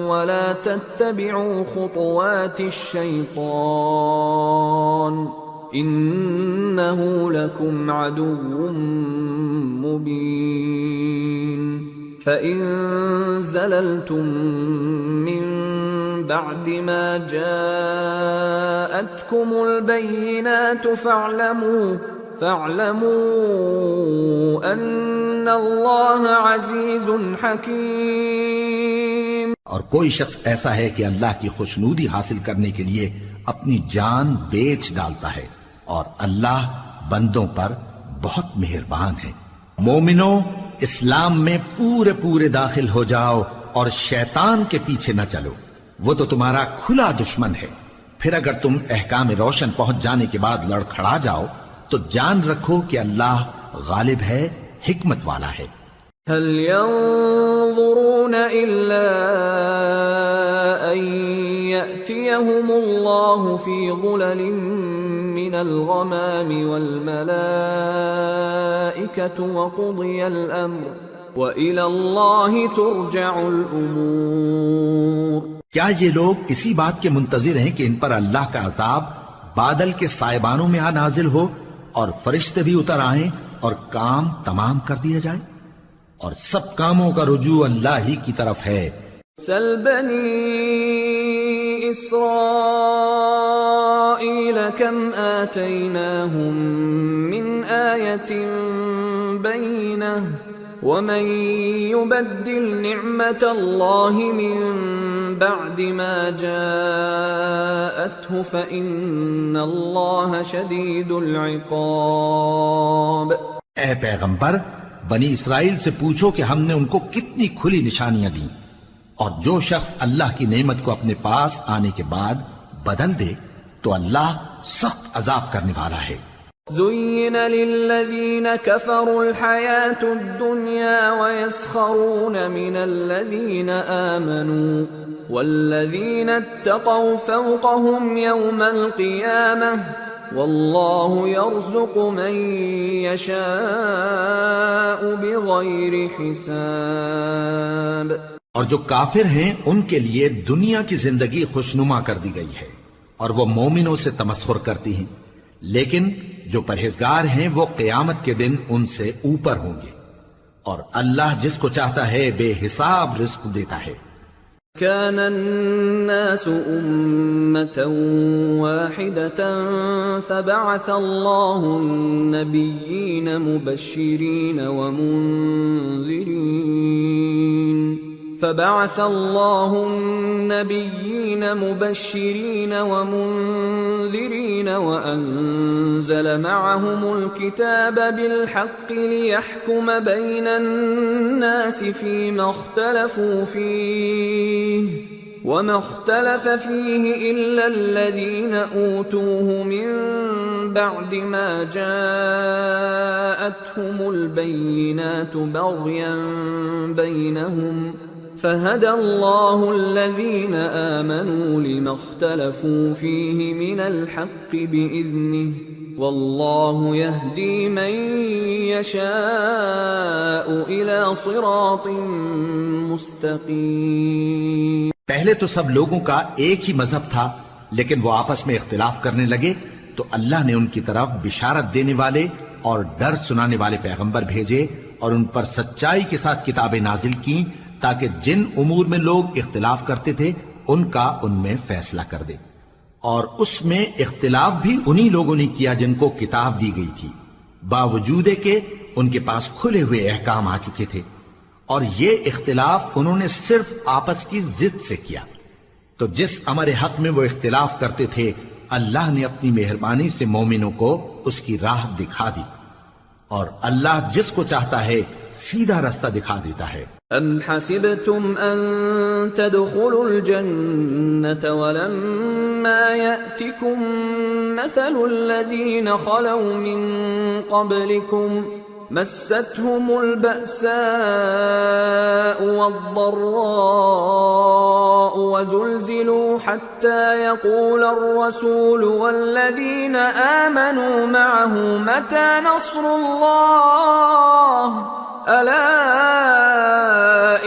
وَلَا تَتَّبِعُوا خُطُوَاتِ الشَّيْطَانِ إِنَّهُ لَكُمْ عَدُوٌّ مُّبِينٌ فَإِن زَلَلْتُم مِّن بَعْدِ مَا جَاءَتْكُمُ الْبَيِّنَاتُ فَاعْلَمُوا أَنَّ اللَّهَ عَزِيزٌ حَكِيمٌ۔ اور کوئی شخص ایسا ہے کہ اللہ کی خوشنودی حاصل کرنے کے لیے اپنی جان بیچ ڈالتا ہے، اور اللہ بندوں پر بہت مہربان ہے۔ مومنوں، اسلام میں پورے داخل ہو جاؤ اور شیطان کے پیچھے نہ چلو، وہ تو تمہارا کھلا دشمن ہے۔ پھر اگر تم احکام روشن پہنچ جانے کے بعد لڑکھڑا جاؤ تو جان رکھو کہ اللہ غالب ہے، حکمت والا ہے۔ هل ينظرون إلا أن يأتيهم الله في ظلل من الغمام والملائكة وقضي الأمر وإلى الله ترجع الأمور۔ کیا یہ لوگ اسی بات کے منتظر ہیں کہ ان پر اللہ کا عذاب بادل کے سائبانوں میں نازل ہو اور فرشتے بھی اتر آئیں اور کام تمام کر دیا جائے؟ اور سب کاموں کا رجوع اللہ ہی کی طرف ہے۔ سل بنی اسرائیل کم آتیناہم من آیت بینہ ومن يبدل نعمت اللہ من بعد ما جاءته فإن اللہ شدید العقاب۔ اے پیغمبر، بنی اسرائیل سے پوچھو کہ ہم نے ان کو کتنی کھلی نشانیاں دیں، اور جو شخص اللہ کی نعمت کو اپنے پاس آنے کے بعد بدل دے تو اللہ سخت عذاب کرنے والا ہے۔ زين للذين كفروا الحياة الدنيا ويسخرون من الذين آمنوا والذين اتقوا فوقهم يوم القيامة والله يرزق من يشاء بغير حساب۔ اور جو کافر ہیں ان کے لیے دنیا کی زندگی خوشنما کر دی گئی ہے اور وہ مومنوں سے تمسخر کرتی ہیں، لیکن جو پرہیزگار ہیں وہ قیامت کے دن ان سے اوپر ہوں گے، اور اللہ جس کو چاہتا ہے بے حساب رزق دیتا ہے۔ كان الناس أمة واحدة فبعث الله النبيين مبشرين ومنذرين وأنزل معهم الكتاب بالحق ليحكم بين الناس فيما اختلفوا فيه وما اختلف فيه إلا الذين أوتوه من بعد ما جاءتهم البينات بغيا بينهم فهدى الله الذين آمنوا لما اختلفوا فيه من الحق بإذنه والله يهدي من يشاء إلى صراط مستقيم۔ پہلے تو سب لوگوں کا ایک ہی مذہب تھا، لیکن وہ آپس میں اختلاف کرنے لگے تو اللہ نے ان کی طرف بشارت دینے والے اور ڈر سنانے والے پیغمبر بھیجے اور ان پر سچائی کے ساتھ کتابیں نازل کی تاکہ جن امور میں لوگ اختلاف کرتے تھے ان کا ان میں فیصلہ کر دے، اور اس میں اختلاف بھی انہی لوگوں نے کیا جن کو کتاب دی گئی تھی، باوجود کہ ان کے پاس کھلے ہوئے احکام آ چکے تھے، اور یہ اختلاف انہوں نے صرف آپس کی ضد سے کیا۔ تو جس امر حق میں وہ اختلاف کرتے تھے اللہ نے اپنی مہربانی سے مومنوں کو اس کی راہ دکھا دی، اور اللہ جس کو چاہتا ہے سیدھا رستہ دکھا دیتا ہے۔ ام حسبتم ان تدخلوا الجنة ولما يأتكم مثل الذين خلوا من قبلكم مستهم البأساء والضراء وزلزلوا حتى يقول الرسول والذين آمنوا معه متى نصر الله ألا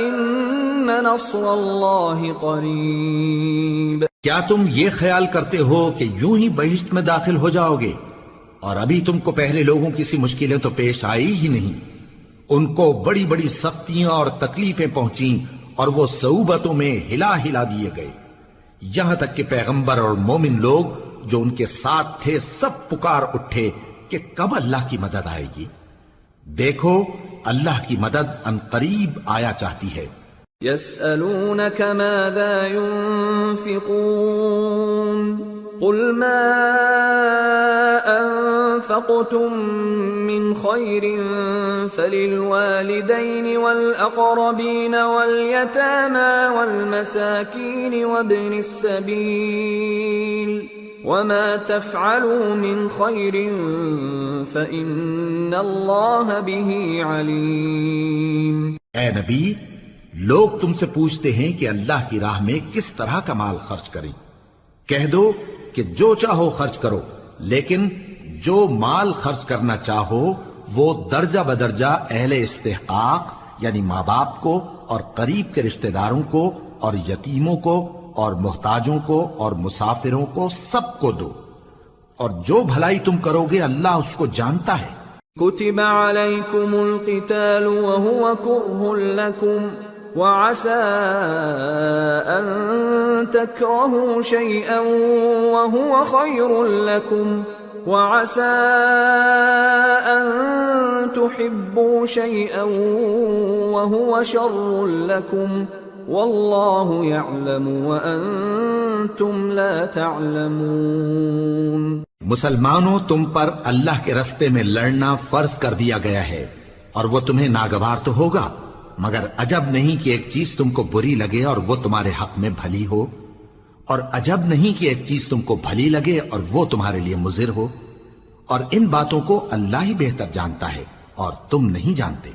إن نصر الله قريب۔ کیا تم یہ خیال کرتے ہو کہ یوں ہی بہشت میں داخل ہو جاؤ گے، اور ابھی تم کو پہلے لوگوں کی سی مشکلیں تو پیش آئی ہی نہیں، ان کو بڑی بڑی سختیاں اور تکلیفیں پہنچیں اور وہ صعوبتوں میں ہلا ہلا دیے گئے، یہاں تک کہ پیغمبر اور مومن لوگ جو ان کے ساتھ تھے سب پکار اٹھے کہ کب اللہ کی مدد آئے گی۔ دیکھو اللہ کی مدد ان قریب آیا چاہتی ہے۔ يسألونك ماذا ينفقون قل ما أنفقتم من خير فللوالدين والأقربين واليتامى والمساكين وابن السبيل وما تفعلوا من خير فإن الله به عليم۔ اے نبی، لوگ تم سے پوچھتے ہیں کہ اللہ کی راہ میں کس طرح کا مال خرچ کریں، کہہ دو کہ جو چاہو خرچ کرو، لیکن جو مال خرچ کرنا چاہو وہ درجہ بدرجہ اہل استحقاق یعنی ماں باپ کو اور قریب کے رشتہ داروں کو اور یتیموں کو اور محتاجوں کو اور مسافروں کو سب کو دو، اور جو بھلائی تم کرو گے اللہ اس کو جانتا ہے۔ كتب عليكم القتال وهو كره لكم وعسى أن تكرهوا شيئا وهو خير لكم وعسى أن تحبوا شيئا وهو شر لكم والله يعلم وأنتم لا تعلمون۔ مسلمانوں، تم پر اللہ کے رستے میں لڑنا فرض کر دیا گیا ہے، اور وہ تمہیں ناگوار تو ہوگا، مگر عجب نہیں کہ ایک چیز تم کو بری لگے اور وہ تمہارے حق میں بھلی ہو، اور عجب نہیں کہ ایک چیز تم کو بھلی لگے اور وہ تمہارے لیے مضر ہو، اور ان باتوں کو اللہ ہی بہتر جانتا ہے اور تم نہیں جانتے۔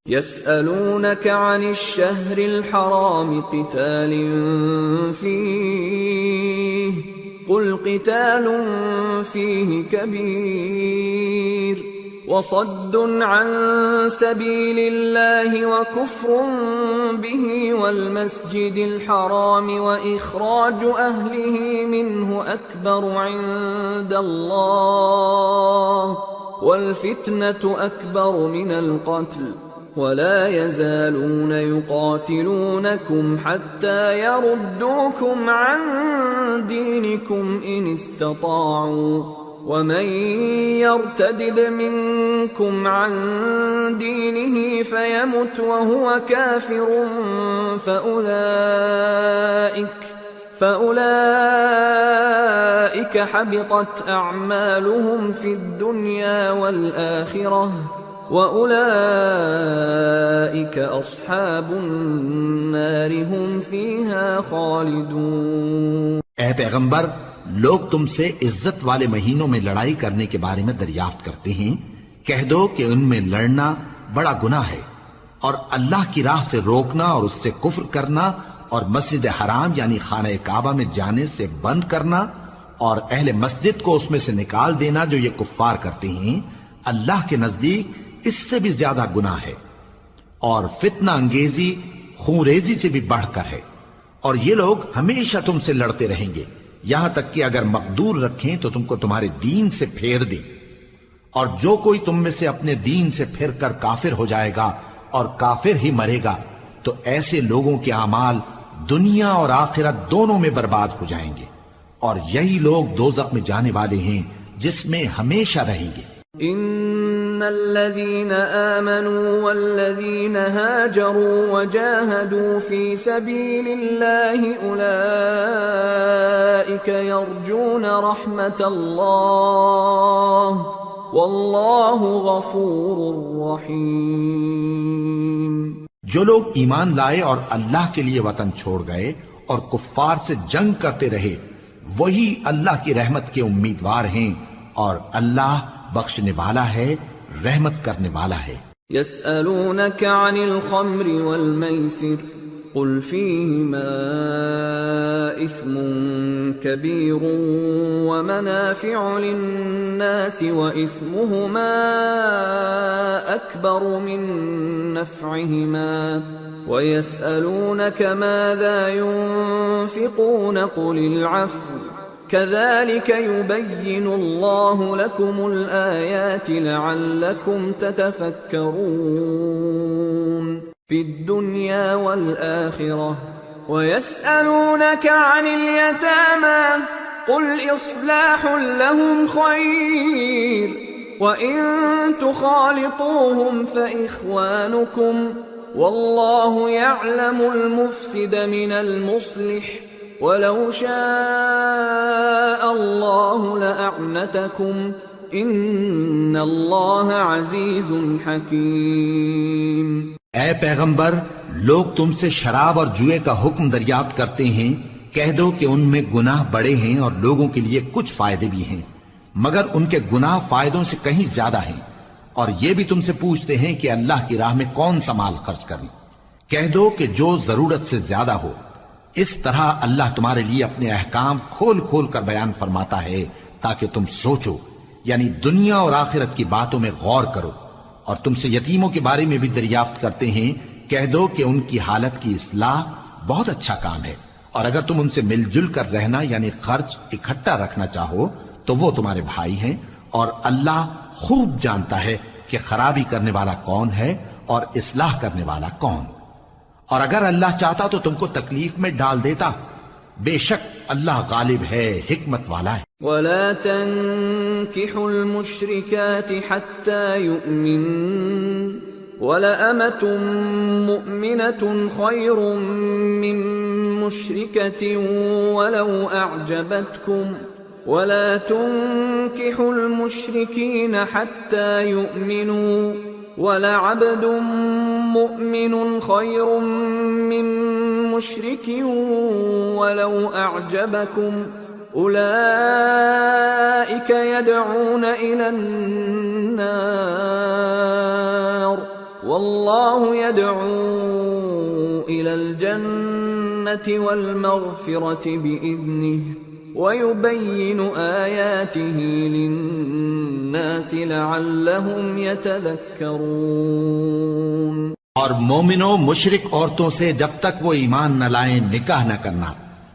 يسألونك عن الشهر الحرام قتال فيه قل قتال فيه كبير وصد عن سبيل الله وكفر به والمسجد الحرام وإخراج أهله منه أكبر عند الله والفتنة أكبر من القتل ولا يزالون يقاتلونكم حتى يردوكم عن دينكم إن استطاعوا ومن يرتدد منكم عن دينه فيمت وهو كافر فأولئك حبطت أعمالهم في الدنيا والآخرة وَأُولَئِكَ أَصْحَابُ النَّارِ هُمْ فِيهَا خَالِدُونَ۔ اے پیغمبر، لوگ تم سے عزت والے مہینوں میں لڑائی کرنے کے بارے میں دریافت کرتے ہیں، کہہ دو کہ ان میں لڑنا بڑا گناہ ہے، اور اللہ کی راہ سے روکنا اور اس سے کفر کرنا اور مسجد حرام یعنی خانہ کعبہ میں جانے سے بند کرنا اور اہل مسجد کو اس میں سے نکال دینا جو یہ کفار کرتے ہیں، اللہ کے نزدیک اس سے بھی زیادہ گناہ ہے، اور فتنہ انگیزی خون ریزی سے بھی بڑھ کر ہے، اور یہ لوگ ہمیشہ تم سے لڑتے رہیں گے یہاں تک کہ اگر مقدور رکھیں تو تم کو تمہارے دین سے پھیر دیں، اور جو کوئی تم میں سے اپنے دین سے پھر کر کافر ہو جائے گا اور کافر ہی مرے گا تو ایسے لوگوں کے اعمال دنیا اور آخرت دونوں میں برباد ہو جائیں گے، اور یہی لوگ دوزخ میں جانے والے ہیں جس میں ہمیشہ رہیں گے۔ ان الذين آمنوا والذين هاجروا وجاهدوا في سبيل الله اولئك يرجون رحمة الله والله غفور رحيم۔ جو لوگ ایمان لائے اور اللہ کے لیے وطن چھوڑ گئے اور کفار سے جنگ کرتے رہے وہی اللہ کی رحمت کے امیدوار ہیں، اور اللہ بخشنے والا ہے، رحمت کرنے والا ہے۔ يسألونك عن الخمر والميسر قل فيهما إثم كبير ومنافع للناس وإثمهما أكبر من نفعهما ويسألونك ماذا ينفقون قل العفو كذلك يبين الله لكم الآيات لعلكم تتفكرون في الدنيا والآخرة ويسألونك عن اليتامى قل إصلاح لهم خير وإن تخالطوهم فإخوانكم والله يعلم المفسد من المصلح وَلَوْ شَاءَ اللَّهُ لَأَعْنَتَكُمْ إِنَّ اللَّهَ عَزِيزٌ حَكِيمٌ۔ اے پیغمبر، لوگ تم سے شراب اور جوئے کا حکم دریافت کرتے ہیں، کہہ دو کہ ان میں گناہ بڑے ہیں اور لوگوں کے لیے کچھ فائدے بھی ہیں، مگر ان کے گناہ فائدوں سے کہیں زیادہ ہیں، اور یہ بھی تم سے پوچھتے ہیں کہ اللہ کی راہ میں کون سا مال خرچ کریں، کہہ دو کہ جو ضرورت سے زیادہ ہو، اس طرح اللہ تمہارے لیے اپنے احکام کھول کھول کر بیان فرماتا ہے تاکہ تم سوچو، یعنی دنیا اور آخرت کی باتوں میں غور کرو۔ اور تم سے یتیموں کے بارے میں بھی دریافت کرتے ہیں، کہہ دو کہ ان کی حالت کی اصلاح بہت اچھا کام ہے، اور اگر تم ان سے مل جل کر رہنا یعنی خرچ اکٹھا رکھنا چاہو تو وہ تمہارے بھائی ہیں، اور اللہ خوب جانتا ہے کہ خرابی کرنے والا کون ہے اور اصلاح کرنے والا کون۔ اور اگر اللہ چاہتا تو تم کو تکلیف میں ڈال دیتا، بے شک اللہ غالب ہے، حکمت والا ہے۔ ولا تنكحوا المشركات حتى يؤمنن ولأمة مؤمنة خير من مشركة ولو أعجبتكم ولا تنكحوا المشركين حتى يؤمنوا ولعبد مؤمن خير من مشرك ولو أعجبكم أولئك يدعون إلى النار والله يدعو إلى الجنة والمغفرة بإذنه ويبين آياته للناس لعلهم يتذكرون۔ اور مومنوں مشرک عورتوں سے جب تک وہ ایمان نہ لائیں نکاح نہ کرنا،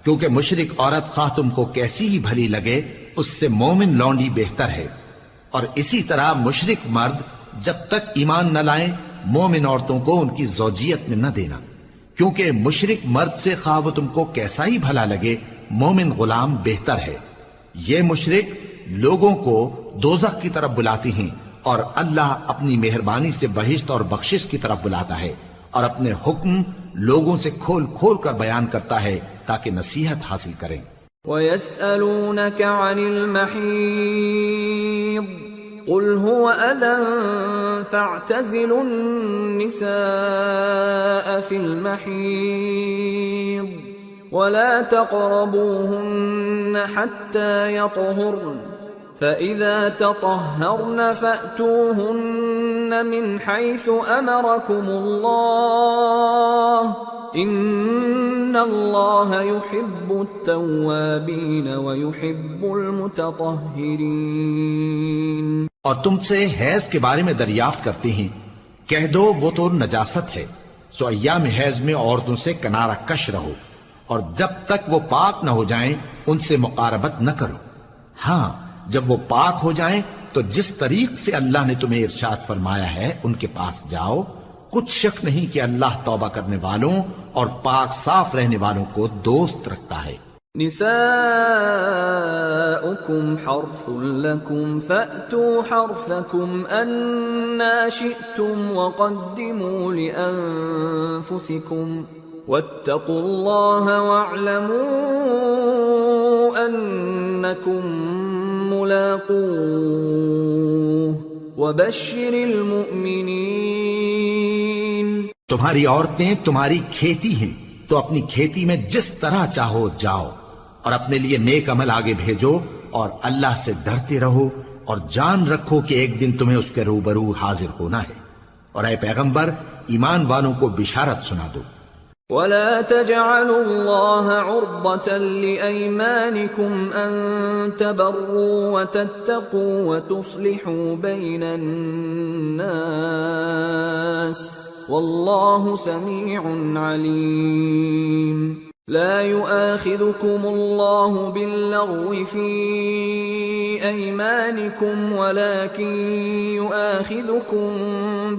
کیونکہ مشرک عورت خواہ تم کو کیسی ہی بھلی لگے اس سے مومن لونڈی بہتر ہے، اور اسی طرح مشرک مرد جب تک ایمان نہ لائیں مومن عورتوں کو ان کی زوجیت میں نہ دینا، کیونکہ مشرک مرد سے خواہ وہ تم کو کیسا ہی بھلا لگے مومن غلام بہتر ہے۔ یہ مشرک لوگوں کو دوزخ کی طرف بلاتی ہیں، اور اللہ اپنی مہربانی سے بہشت اور بخشش کی طرف بلاتا ہے، اور اپنے حکم لوگوں سے کھول کھول کر بیان کرتا ہے تاکہ نصیحت حاصل کریں۔ وَيَسْأَلُونَكَ عَنِ الْمَحِيضِ قُلْ هُوَ أَذًى فَاعْتَزِلُوا النِّسَاءَ فِي الْمَحِيضِ وَلَا تَقْرَبُوهُنَّ حَتَّى يَطْهُرْنَ فَإِذَا تَطَهَّرْنَ فَأْتُوهُنَّ مِنْ حَيْثُ أَمَرَكُمُ اللَّهُ إِنَّ اللَّهَ يُحِبُّ التَّوَّابِينَ وَيُحِبُّ الْمُتَطَهِّرِينَ۔ اور تم سے حیض کے بارے میں دریافت کرتے ہیں، کہہ دو وہ تو نجاست ہے، سو ایام حیض میں عورتوں سے کنارہ کش رہو، اور جب تک وہ پاک نہ ہو جائیں ان سے مقاربت نہ کرو۔ ہاں جب وہ پاک ہو جائیں تو جس طریق سے اللہ نے تمہیں ارشاد فرمایا ہے ان کے پاس جاؤ، کچھ شک نہیں کہ اللہ توبہ کرنے والوں اور پاک صاف رہنے والوں کو دوست رکھتا ہے۔ نساؤكم حرث لكم فأتوا حرثكم أنا شئتم وقدموا لأنفسكم واتقوا الله واعلموا أنكم ملاقوه وبشر المؤمنين۔ تمہاری عورتیں تمہاری کھیتی ہیں تو اپنی کھیتی میں جس طرح چاہو جاؤ، اور اپنے لیے نیک عمل آگے بھیجو، اور اللہ سے ڈرتے رہو، اور جان رکھو کہ ایک دن تمہیں اس کے روبرو حاضر ہونا ہے۔ اور اے پیغمبر ایمان والوں کو بشارت سنا دو۔ وَلَا تَجْعَلُوا اللَّهَ عُرْضَةً لِأَيْمَانِكُمْ أَن تَبَرُّوا وَتَتَّقُوا وَتُصْلِحُوا بَيْنَ النَّاسِ وَاللَّهُ سَمِيعٌ عَلِيمٌ۔ لا يؤاخذكم الله باللغو في أيمانكم ولكن يؤاخذكم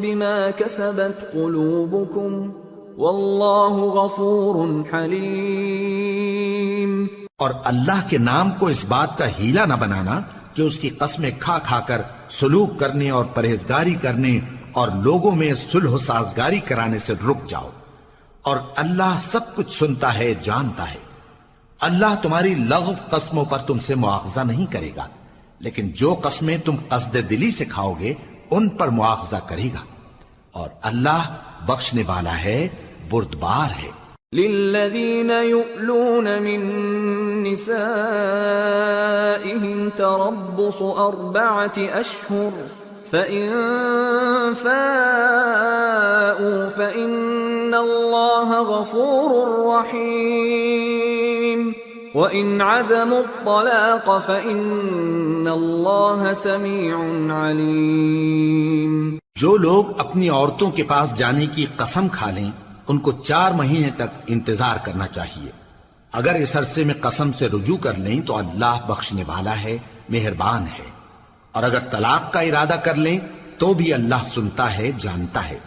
بما كسبت قلوبكم واللہ غفور حلیم۔ اور اللہ کے نام کو اس بات کا ہیلا نہ بنانا کہ اس کی قسمیں کھا کھا کر سلوک کرنے اور پرہیزگاری کرنے اور لوگوں میں صلح و سازگاری کرانے سے رک جاؤ، اور اللہ سب کچھ سنتا ہے، جانتا ہے۔ اللہ تمہاری لغو قسموں پر تم سے مواخذہ نہیں کرے گا، لیکن جو قسمیں تم قصد دلی سے کھاؤ گے ان پر مواخذہ کرے گا، اور اللہ بخشنے والا ہے، بردبار ہے۔ للذین یؤلون من نسائهم تربص 4 اشہر فإن فاءوا فإن اللہ غفور رحیم۔ وَإِنْ عَزَمُوا الطَّلَاقَ فَإِنَّ اللَّهَ سَمِيعٌ عَلِيمٌ۔ جو لوگ اپنی عورتوں کے پاس جانے کی قسم کھا لیں ان کو 4 مہینے تک انتظار کرنا چاہیے۔ اگر اس عرصے میں قسم سے رجوع کر لیں تو اللہ بخشنے والا ہے، مہربان ہے، اور اگر طلاق کا ارادہ کر لیں تو بھی اللہ سنتا ہے، جانتا ہے۔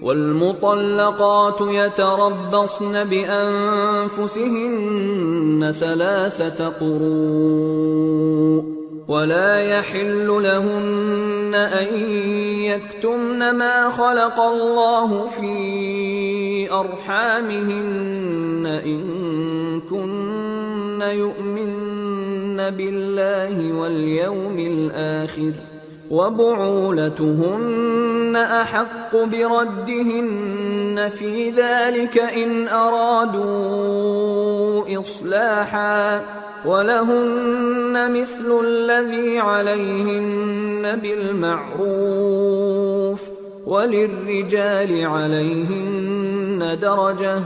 والمطلقات يتربصن بأنفسهن 3 قروء ولا يحل لهن أن يكتمن ما خلق الله في أرحامهن إن كن يؤمن بالله واليوم الآخر وبعولتهن أحق بردهن في ذلك إن أرادوا إصلاحا ولهن مثل الذي عليهن بالمعروف وللرجال عليهن درجة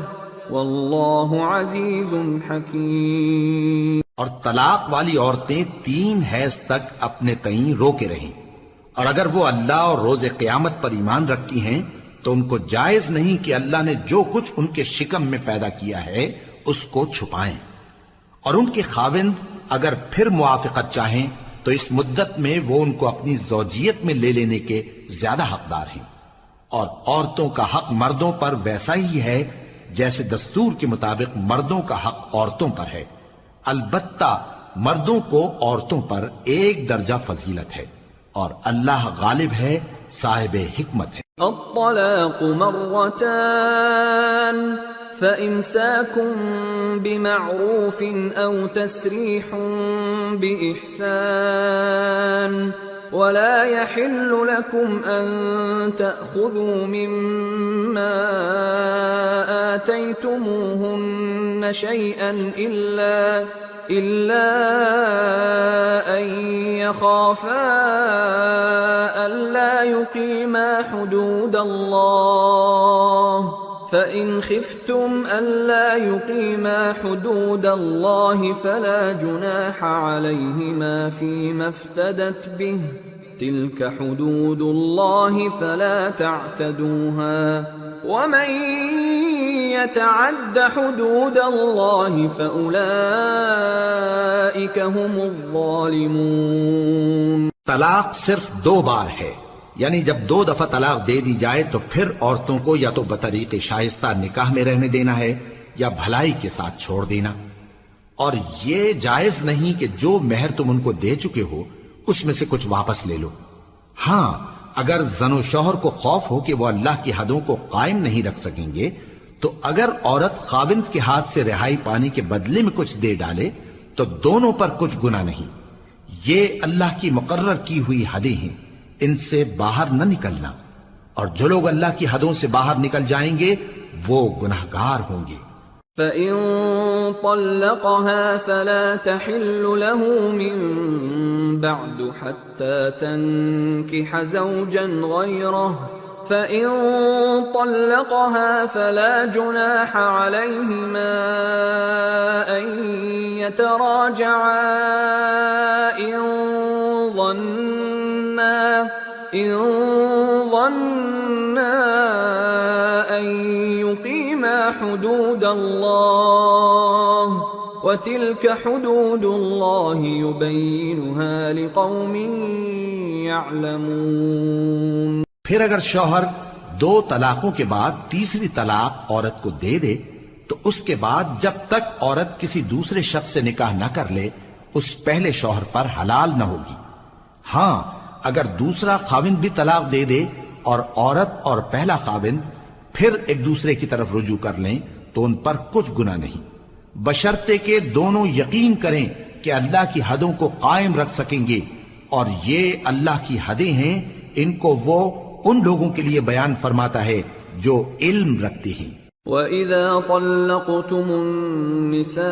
والله عزيز حكيم۔ اور طلاق والی عورتیں 3 حیض تک اپنے تئیں روکے رہیں، اور اگر وہ اللہ اور روز قیامت پر ایمان رکھتی ہیں تو ان کو جائز نہیں کہ اللہ نے جو کچھ ان کے شکم میں پیدا کیا ہے اس کو چھپائیں، اور ان کے خاوند اگر پھر موافقت چاہیں تو اس مدت میں وہ ان کو اپنی زوجیت میں لے لینے کے زیادہ حقدار ہیں، اور عورتوں کا حق مردوں پر ویسا ہی ہے جیسے دستور کے مطابق مردوں کا حق عورتوں پر ہے، البتہ مردوں کو عورتوں پر 1 درجہ فضیلت ہے، اور اللہ غالب ہے، صاحب حکمت ہے۔ الطلاق مرتان فإمساك بمعروف أو تسريح بإحسان ولا يحل لكم أن تأخذوا مما آتيتموهن شيئا إلا أن يخافا ألا يقيما حدود الله فإن خفتم ألا يقيما حدود الله فلا جناح عليهما فيما افتدت به تلك حدود الله فلا تعتدوها ومن يتعد حدود الله فأولئك هم الظالمون۔ طلاق صرف 2 بار ہے، یعنی جب 2 دفعہ طلاق دے دی جائے تو پھر عورتوں کو یا تو بطریق شائستہ نکاح میں رہنے دینا ہے یا بھلائی کے ساتھ چھوڑ دینا، اور یہ جائز نہیں کہ جو مہر تم ان کو دے چکے ہو اس میں سے کچھ واپس لے لو۔ ہاں اگر زن و شوہر کو خوف ہو کہ وہ اللہ کی حدوں کو قائم نہیں رکھ سکیں گے تو اگر عورت خاوند کے ہاتھ سے رہائی پانے کے بدلے میں کچھ دے ڈالے تو دونوں پر کچھ گناہ نہیں۔ یہ اللہ کی مقرر کی ہوئی حدیں ہیں، ان سے باہر نہ نکلنا، اور جو لوگ اللہ کی حدوں سے باہر نکل جائیں گے وہ گناہگار ہوں گے۔ فَإِن طَلَّقَهَا فَلَا تَحِلُّ لَهُ مِن بَعْدُ حَتَّى تَنكِحَ زَوْجًا غَيْرَهُ فَإِن طَلَّقَهَا فَلَا جُنَاحَ عَلَيْهِمَا أَن يَتَرَاجَعَا إِن ظَنَّا أَن يُقِيمَا حُدُودَ اللَّهِ وَتِلْكَ حُدُودُ اللَّهِ يُبَيِّنُهَا لِقَوْمٍ يَعْلَمُونَ۔ پھر اگر شوہر 2 طلاقوں کے بعد تیسری طلاق عورت کو دے دے تو اس کے بعد جب تک عورت کسی دوسرے شخص سے نکاح نہ کر لے اس پہلے شوہر پر حلال نہ ہوگی۔ ہاں اگر دوسرا خاوند بھی طلاق دے دے اور عورت اور پہلا خاوند پھر ایک دوسرے کی طرف رجوع کر لیں تو ان پر کچھ گناہ نہیں، بشرطے کہ دونوں یقین کریں کہ اللہ کی حدوں کو قائم رکھ سکیں گے، اور یہ اللہ کی حدیں ہیں، ان کو وہ ان لوگوں کے لیے بیان فرماتا ہے جو علم رکھتے ہیں۔ وَإِذَا طَلَّقْتُمُ النِّسَاءَ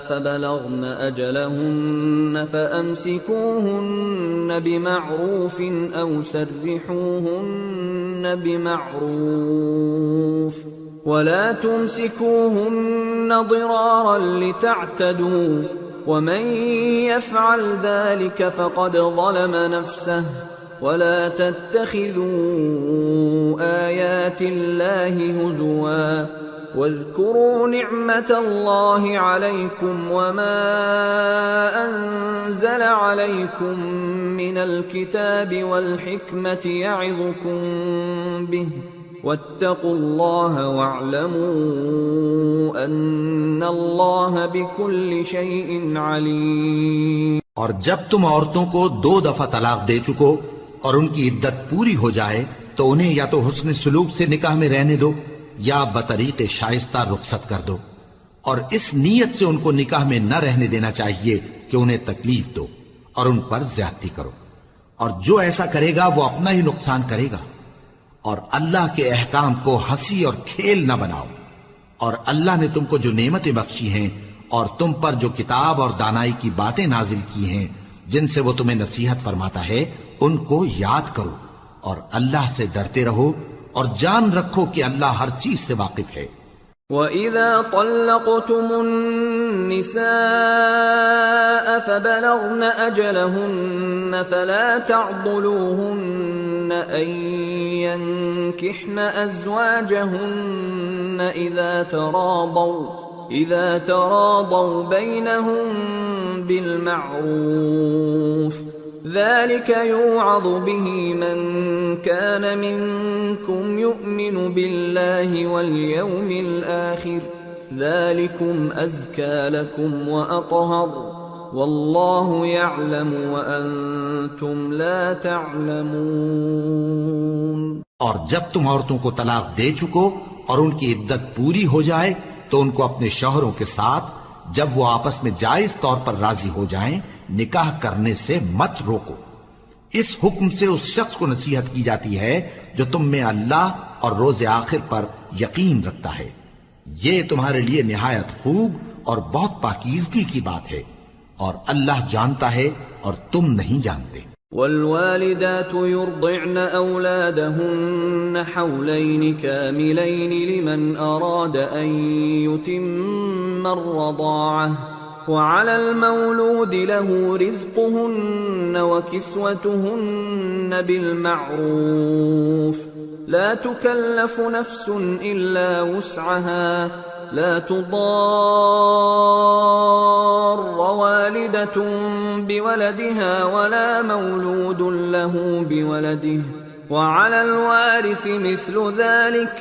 فَبَلَغْنَ أَجَلَهُنَّ فَأَمْسِكُوهُنَّ بِمَعْرُوفٍ أَوْ سَرِّحُوهُنَّ بِمَعْرُوفٍ ولا تمسكوهن ضرارا لتعتدوا ومن يفعل ذلك فقد ظلم نفسه ولا تتخذوا آيات الله هزوا واذكروا نعمة الله عليكم وما أنزل عليكم من الكتاب والحكمة يعظكم به واتقوا الله واعلموا أن الله بكل شيء عليم۔ اور جب تم عورتوں کو 2 دفعہ طلاق دے چکو اور ان کی عدت پوری ہو جائے تو انہیں یا تو حسن سلوک سے نکاح میں رہنے دو یا بطریق شائستہ رخصت کر دو، اور اس نیت سے ان کو نکاح میں نہ رہنے دینا چاہیے کہ انہیں تکلیف دو اور ان پر زیادتی کرو، اور جو ایسا کرے گا وہ اپنا ہی نقصان کرے گا۔ اور اللہ کے احکام کو ہنسی اور کھیل نہ بناؤ، اور اللہ نے تم کو جو نعمتیں بخشی ہیں اور تم پر جو کتاب اور دانائی کی باتیں نازل کی ہیں جن سے وہ تمہیں نصیحت فرماتا ہے ان کو یاد کرو، اور اللہ سے ڈرتے رہو اور جان رکھو کہ اللہ ہر چیز سے واقف ہے۔ وَإِذَا طَلَّقْتُمُ النِّسَاءَ فَبَلَغْنَ أَجَلَهُنَّ فَلَا تَعْضُلُوهُنَّ أَن يَنكِحْنَ أَزْوَاجَهُنَّ إِذَا تَرَاضَوْا بَيْنَهُم بِالْمَعْرُوفِ ذلك يوعظ به من كان منكم يؤمن بالله واليوم الآخر ذلكم أزكى لكم وأطهر والله يعلم وأنتم لا تعلمون۔ اور جب تم عورتوں کو طلاق دے چکو اور ان کی عدت پوری ہو جائے تو ان کو اپنے شوہروں کے ساتھ جب وہ آپس میں جائز طور پر راضی ہو جائیں نکاح کرنے سے مت روکو۔ اس حکم سے اس شخص کو نصیحت کی جاتی ہے جو تم میں اللہ اور روز آخر پر یقین رکھتا ہے، یہ تمہارے لیے نہایت خوب اور بہت پاکیزگی کی بات ہے، اور اللہ جانتا ہے اور تم نہیں جانتے۔ والوالدات يرضعن أولادهن حولين كاملين لمن أراد أن يتم الرضاعة وعلى المولود له رزقهن وكسوتهن بالمعروف لا تكلف نفس إلا وسعها لا تضار والدة بولدها ولا مولود له بولده وعلى الوارث مثل ذلك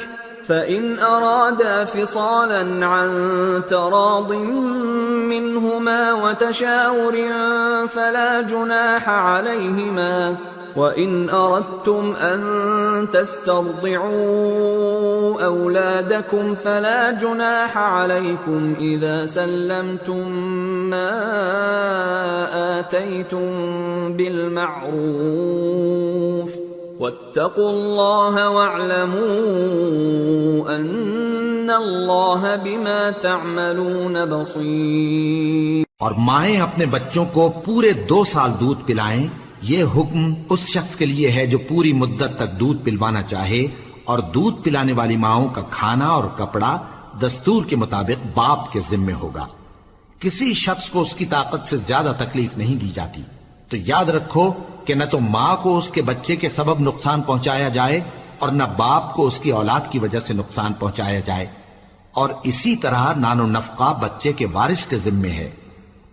فإن أرادا فصالا عن تراض منهما وتشاور فلا جناح عليهما وإن أردتم أن تسترضعوا أولادكم فلا جناح عليكم إذا سلمتم ما آتيتم بالمعروف واتقوا الله واعلموا أن الله بما تعملون بصير۔ اور مائیں اپنے بچوں کو پورے 2 سال دودھ پلائیں، یہ حکم اس شخص کے لیے ہے جو پوری مدت تک دودھ پلوانا چاہے، اور دودھ پلانے والی ماؤں کا کھانا اور کپڑا دستور کے مطابق باپ کے ذمے ہوگا۔ کسی شخص کو اس کی طاقت سے زیادہ تکلیف نہیں دی جاتی، تو یاد رکھو کہ نہ تو ماں کو اس کے بچے کے سبب نقصان پہنچایا جائے اور نہ باپ کو اس کی اولاد کی وجہ سے نقصان پہنچایا جائے، اور اسی طرح نان و نفقہ بچے کے وارث کے ذمے ہے۔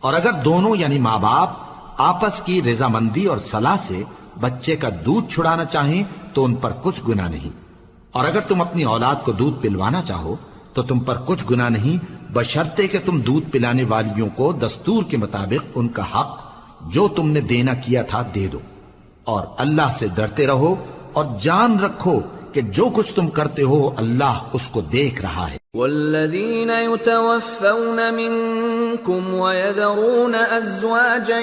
اور اگر دونوں یعنی ماں باپ آپس کی رضامندی اور صلاح سے بچے کا دودھ چھڑانا چاہیں تو ان پر کچھ گناہ نہیں، اور اگر تم اپنی اولاد کو دودھ پلوانا چاہو تو تم پر کچھ گناہ نہیں، بشرطے کہ تم دودھ پلانے والیوں کو دستور کے مطابق ان کا حق جو تم نے دینا کیا تھا دے دو، اور اللہ سے ڈرتے رہو اور جان رکھو کہ جو کچھ تم کرتے ہو اللہ اس کو دیکھ رہا ہے۔ والذین یتوفون منکم ویذرون ازواجا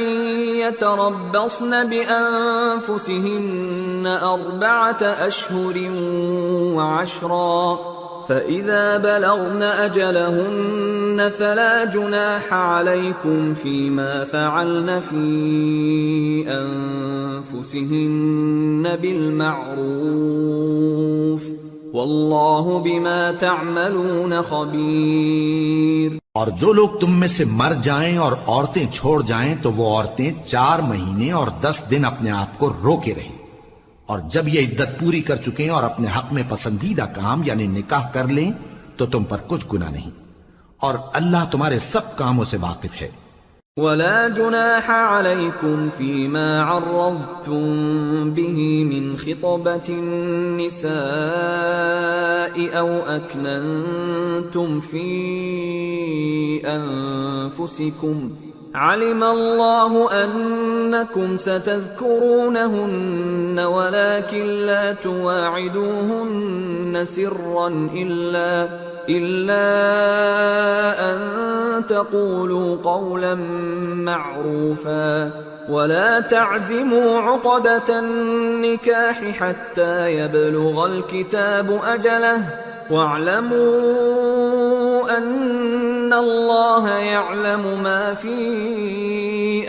یتربصن بانفسهن 4 اشہر وعشرا فَإِذَا بَلَغْنَ أَجَلَهُنَّ فَلَا جُنَاحَ عَلَيْكُمْ فِيمَا فَعَلْنَ فِي أَنفُسِهِنَّ بِالْمَعْرُوفِ واللہ بما تعملون خبیر۔ اور جو لوگ تم میں سے مر جائیں اور عورتیں چھوڑ جائیں تو وہ عورتیں 4 مہینے اور 10 دن اپنے آپ کو روکے رہیں، اور جب یہ عدت پوری کر چکیں اور اپنے حق میں پسندیدہ کام یعنی نکاح کر لیں تو تم پر کچھ گناہ نہیں، اور اللہ تمہارے سب کاموں سے واقف ہے۔ ولا جناح عليكم فيما عرضتم به من خطبة النساء أو أكننتم في أنفسكم علم الله أنكم ستذكرونهن ولكن لا تواعدوهن سرا إلا أن تقولوا قولا معروفا ولا تعزموا عقدة النكاح حتى يبلغ الكتاب أجله واعلموا أن الله يعلم ما في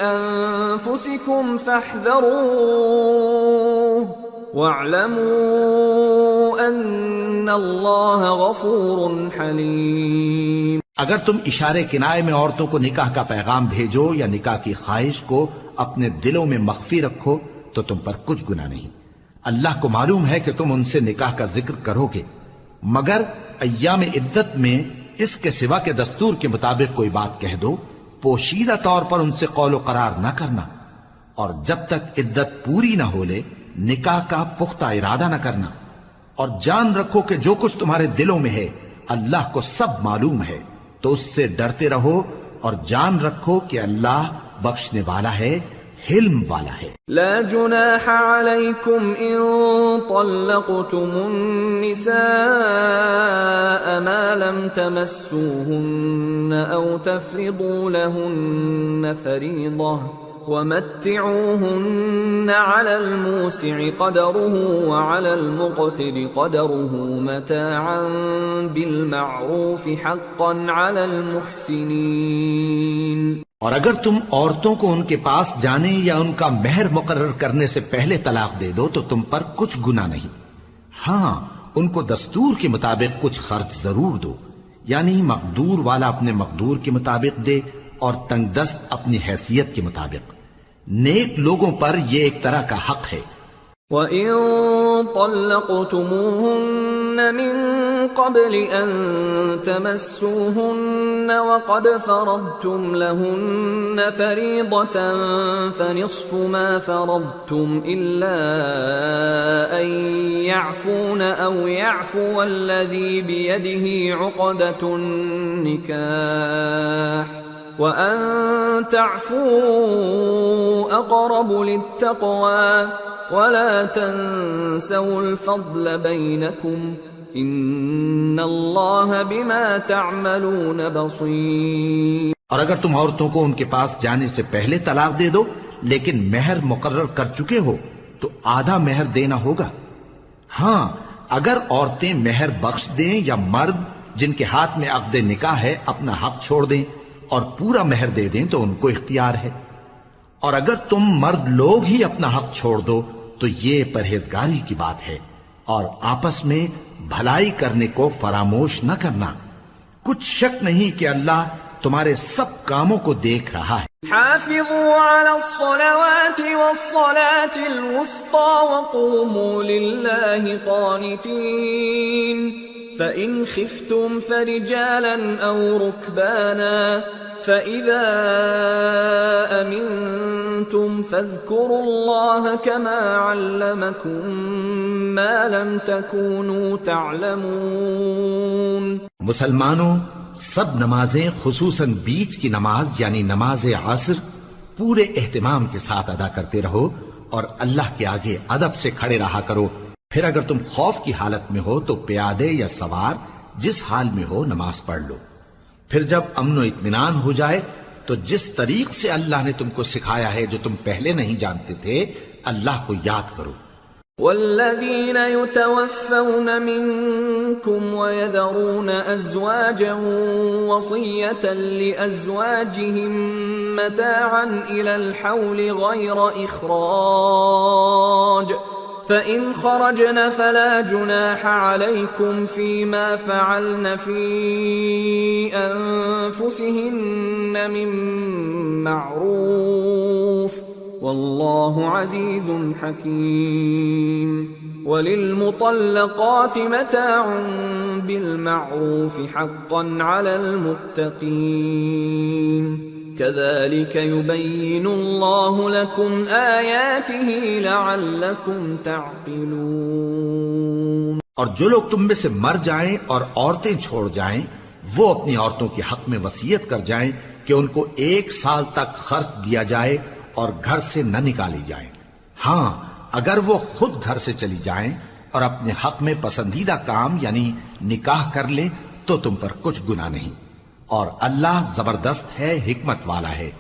أنفسكم فاحذروه واعلموا أن الله غفور حليم۔ اگر تم اشارے کنائے میں عورتوں کو نکاح کا پیغام بھیجو یا نکاح کی خواہش کو اپنے دلوں میں مخفی رکھو تو تم پر کچھ گناہ نہیں۔ اللہ کو معلوم ہے کہ تم ان سے نکاح کا ذکر کرو گے، مگر ایام عدت میں اس کے سوا کے دستور کے مطابق کوئی بات کہہ دو، پوشیدہ طور پر ان سے قول و قرار نہ کرنا، اور جب تک عدت پوری نہ ہو لے نکاح کا پختہ ارادہ نہ کرنا، اور جان رکھو کہ جو کچھ تمہارے دلوں میں ہے اللہ کو سب معلوم ہے، تو اس سے ڈرتے رہو اور جان رکھو کہ اللہ بخشنے والا ہے، حلم والا ہے۔ لا جناح عليكم إن طلقتم النساء ما لم تمسوهن أو تفرضوا لهن فريضة ومتعوهن على الموسع قدره وعلى المقتر قدره متاعا بالمعروف حقا على المحسنين۔ اور اگر تم عورتوں کو ان کے پاس جانے یا ان کا مہر مقرر کرنے سے پہلے طلاق دے دو تو تم پر کچھ گناہ نہیں، ہاں ان کو دستور کے مطابق کچھ خرچ ضرور دو، یعنی مقدور والا اپنے مقدور کے مطابق دے اور تنگ دست اپنی حیثیت کے مطابق۔ نیک لوگوں پر یہ ایک طرح کا حق ہے۔ وَإِن طَلَّقْتُمُوهُنَّ مِن قَبْلِ أَن تَمَسُّوهُنَّ وَقَدْ فَرَضْتُمْ لَهُنَّ فَرِيضَةً فَنِصْفُ مَا فَرَضْتُمْ إِلَّا أَن يَعْفُونَ أَوْ يَعْفُوَ الَّذِي بِيَدِهِ عُقْدَةُ النِّكَاحِ وَأَن تَعْفُوا أَقْرَبُ لِلتَّقْوَى وَلَا تَنسَوُا الْفَضْلَ بَيْنَكُمْ إِنَّ اللَّهَ بِمَا تَعْمَلُونَ بَصِيرٌ۔ اور اگر تم عورتوں کو ان کے پاس جانے سے پہلے طلاق دے دو لیکن مہر مقرر کر چکے ہو تو آدھا مہر دینا ہوگا۔ ہاں اگر عورتیں مہر بخش دیں یا مرد جن کے ہاتھ میں عقد نکاح ہے اپنا حق چھوڑ دیں اور پورا مہر دے دیں تو ان کو اختیار ہے، اور اگر تم مرد لوگ ہی اپنا حق چھوڑ دو تو یہ پرہیزگاری کی بات ہے، اور آپس میں بھلائی کرنے کو فراموش نہ کرنا، کچھ شک نہیں کہ اللہ تمہارے سب کاموں کو دیکھ رہا ہے۔ حافظوا على الصلوات والصلاة الوسطى وقوموا لله قانتين فإن خفتم فرجالا أو ركبانا فإذا أمنتم فاذكروا الله كما علمكم ما لم تكونوا تعلمون۔ مسلمانوں سب نمازیں خصوصاً بیچ کی نماز یعنی نماز عصر پورے اہتمام کے ساتھ ادا کرتے رہو اور اللہ کے آگے ادب سے کھڑے رہا کرو، پھر اگر تم خوف کی حالت میں ہو تو پیادے یا سوار جس حال میں ہو نماز پڑھ لو، پھر جب امن و اطمینان ہو جائے تو جس طریق سے اللہ نے تم کو سکھایا ہے جو تم پہلے نہیں جانتے تھے اللہ کو یاد کرو۔ والذین یتوفون منکم ویذرون ازواجا وصیة لازواجهم متاعا الى الحول غیر اخراج فإن خرجن فلا جناح عليكم فيما فعلن في أنفسهن من معروف والله عزيز حكيم وللمطلقات متاع بالمعروف حقا على المتقين كذلك يبين الله لكم آياته لعلكم تعقلون۔ اور جو لوگ تم میں سے مر جائیں اور عورتیں چھوڑ جائیں وہ اپنی عورتوں کے حق میں وصیت کر جائیں کہ ان کو 1 سال تک خرچ دیا جائے اور گھر سے نہ نکالی جائیں۔ ہاں اگر وہ خود گھر سے چلی جائیں اور اپنے حق میں پسندیدہ کام یعنی نکاح کر لیں تو تم پر کچھ گناہ نہیں، اور اللہ زبردست ہے، حکمت والا ہے۔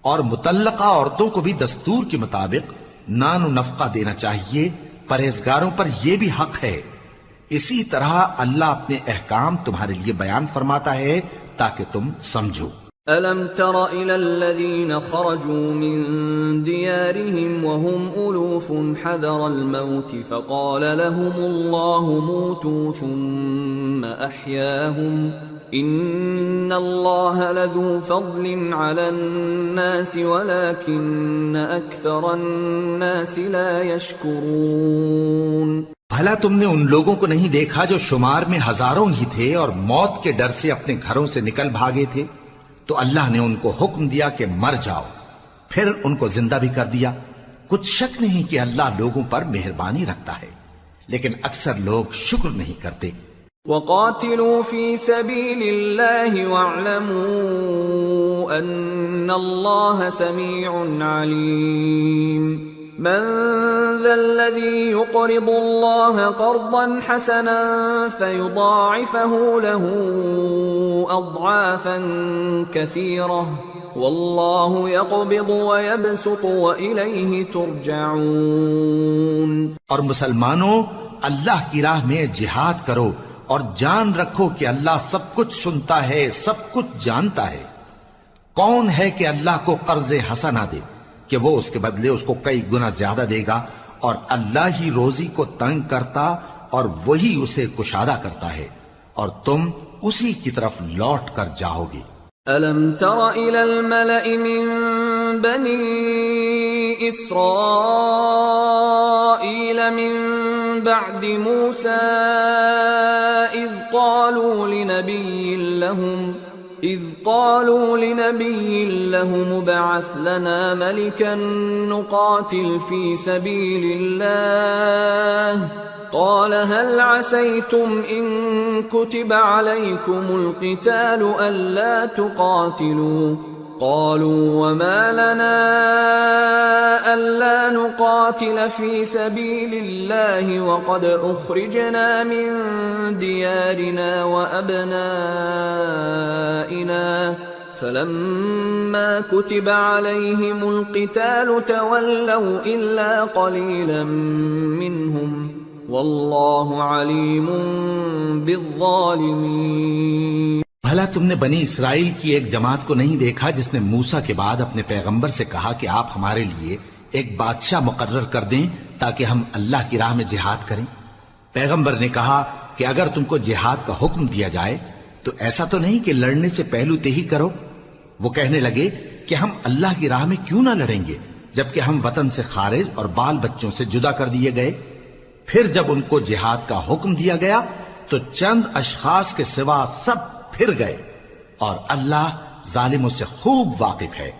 اور مطلقہ عورتوں کو بھی دستور کے مطابق نان و نفقہ دینا چاہیے، پرہیزگاروں پر یہ بھی حق ہے۔ اسی طرح اللہ اپنے احکام تمہارے لیے بیان فرماتا ہے تاکہ تم سمجھو۔ أَلَمْ تَرَ إِلَى الَّذِينَ خَرَجُوا مِن دِيَارِهِمْ وَهُمْ أُلُوفٌ حَذَرَ الْمَوْتِ فَقَالَ لَهُمُ اللَّهُ مُوتُوا ثُمَّ أَحْيَاهُمْ إِنَّ اللَّهَ لَذُو فَضْلٍ عَلَى النَّاسِ وَلَكِنَّ أَكْثَرَ النَّاسِ لَا يَشْكُرُونَ۔ بھلا تم نے ان لوگوں کو نہیں دیکھا جو شمار میں ہزاروں ہی تھے اور موت کے ڈر سے اپنے گھروں سے نکل بھاگے تھے؟ تو اللہ نے ان کو حکم دیا کہ مر جاؤ، پھر ان کو زندہ بھی کر دیا۔ کچھ شک نہیں کہ اللہ لوگوں پر مہربانی رکھتا ہے، لیکن اکثر لوگ شکر نہیں کرتے۔ وَقَاتِلُوا فِي سَبِيلِ اللَّهِ وَاعْلَمُوا أَنَّ اللَّهَ سَمِيعٌ عَلِيمٌ۔ من ذا الذي يقرض الله قرضا حسنا فيضاعفه له أضعافا كثيرة والله يقبض ويبسط وإليه ترجعون۔ اور مسلمانوں اللہ کی راہ میں جہاد کرو اور جان رکھو کہ اللہ سب کچھ سنتا ہے، سب کچھ جانتا ہے۔ کون ہے کہ اللہ کو قرض حسنہ دے کہ وہ اس کے بدلے اس کو کئی گنا زیادہ دے گا، اور اللہ ہی روزی کو تنگ کرتا اور وہی اسے کشادہ کرتا ہے، اور تم اسی کی طرف لوٹ کر جاؤ گے۔ أَلَمْ تَرَ إِلَى الْمَلَإِ مِن بَنِي إِسْرَائِيلَ مِن بَعْدِ مُوسَىٰ إِذْ قالوا لنبي لهم ابعث لنا ملكا نقاتل في سبيل الله قال هل عسيتم إن كتب عليكم القتال ألا تقاتلوا قالوا وما لنا ألا نقاتل في سبيل الله وقد أخرجنا من ديارنا وأبنائنا فلما كتب عليهم القتال تولوا إلا قليلا منهم والله عليم بالظالمين۔ بھلا تم نے بنی اسرائیل کی ایک جماعت کو نہیں دیکھا جس نے موسیٰ کے بعد اپنے پیغمبر سے کہا کہ آپ ہمارے لیے ایک بادشاہ مقرر کر دیں تاکہ ہم اللہ کی راہ میں جہاد کریں؟ پیغمبر نے کہا کہ اگر تم کو جہاد کا حکم دیا جائے تو ایسا تو نہیں کہ لڑنے سے پہلو تہی کرو۔ وہ کہنے لگے کہ ہم اللہ کی راہ میں کیوں نہ لڑیں گے جبکہ ہم وطن سے خارج اور بال بچوں سے جدا کر دیے گئے۔ پھر جب ان کو جہاد کا حکم دیا گیا تو چند اشخاص کے سوا سب پھر گئے، اور اللہ ظالموں سے خوب واقف ہے۔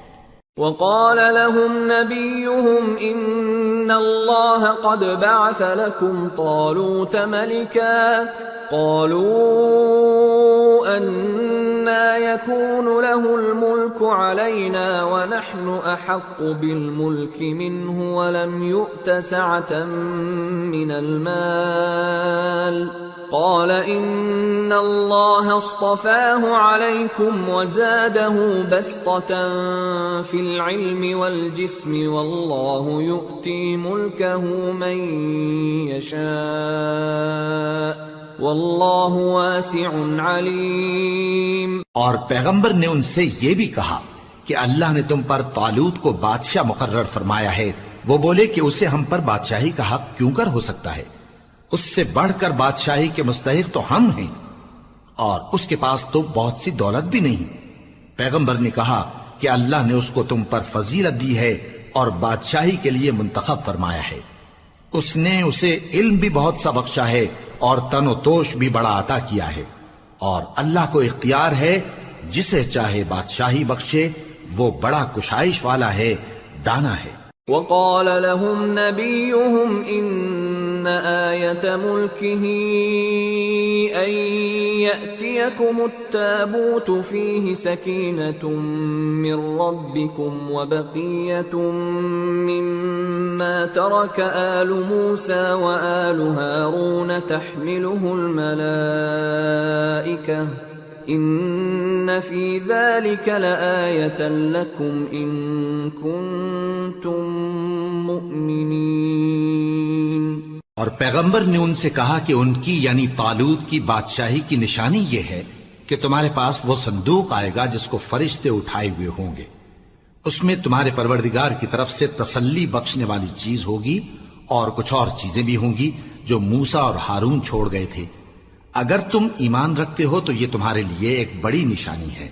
وقال لهم نبيهم إن الله قد بعث لكم طالوت ملكا قالوا أنا يكون له الملك علينا ونحن أحق بالملك منه ولم يؤت سعة من المال قال إن الله اصطفاه عليكم وزاده بسطة في العلم والجسم والله يؤتي ملكه من يشاء والله واسع عليم۔ اور پیغمبر نے ان سے یہ بھی کہا کہ اللہ نے تم پر طالوت کو بادشاہ مقرر فرمایا ہے وہ بولے کہ اسے ہم پر بادشاہی کا حق کیوں کر ہو سکتا ہے؟ اس سے بڑھ کر بادشاہی کے مستحق تو ہم ہیں، اور اس کے پاس تو بہت سی دولت بھی نہیں۔ پیغمبر نے کہا کہ اللہ نے اس کو تم پر فضیلت دی ہے اور بادشاہی کے لیے منتخب فرمایا ہے۔ اس نے اسے علم بھی بہت سا بخشا ہے اور تن و توش بھی بڑا عطا کیا ہے، اور اللہ کو اختیار ہے جسے چاہے بادشاہی بخشے، وہ بڑا کشائش والا ہے، دانا ہے۔ وقال لهم نبيهم إن آية ملكه أن يأتيكم التابوت فيه سكينة من ربكم وبقية مما ترك آل موسى وآل هارون تحمله الملائكة ان فی ذلک لآیۃ لکم ان کنتم مؤمنین۔ اور پیغمبر نے ان سے کہا کہ ان کی یعنی طالوت کی بادشاہی کی نشانی یہ ہے کہ تمہارے پاس وہ صندوق آئے گا جس کو فرشتے اٹھائے ہوئے ہوں گے، اس میں تمہارے پروردگار کی طرف سے تسلی بخشنے والی چیز ہوگی اور کچھ اور چیزیں بھی ہوں گی جو موسیٰ اور ہارون چھوڑ گئے تھے۔ اگر تم ایمان رکھتے ہو تو یہ تمہارے لیے ایک بڑی نشانی ہے۔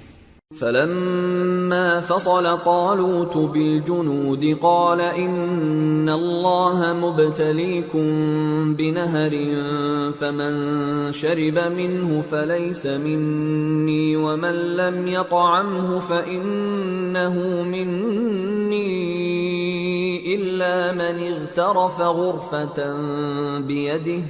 فلما فصل طالوت بالجنود قال ان اللہ مبتلیکم بنہر فمن شرب منه فلیس منی ومن لم يطعمه فإنه منی الا من اغترف غرفة بیده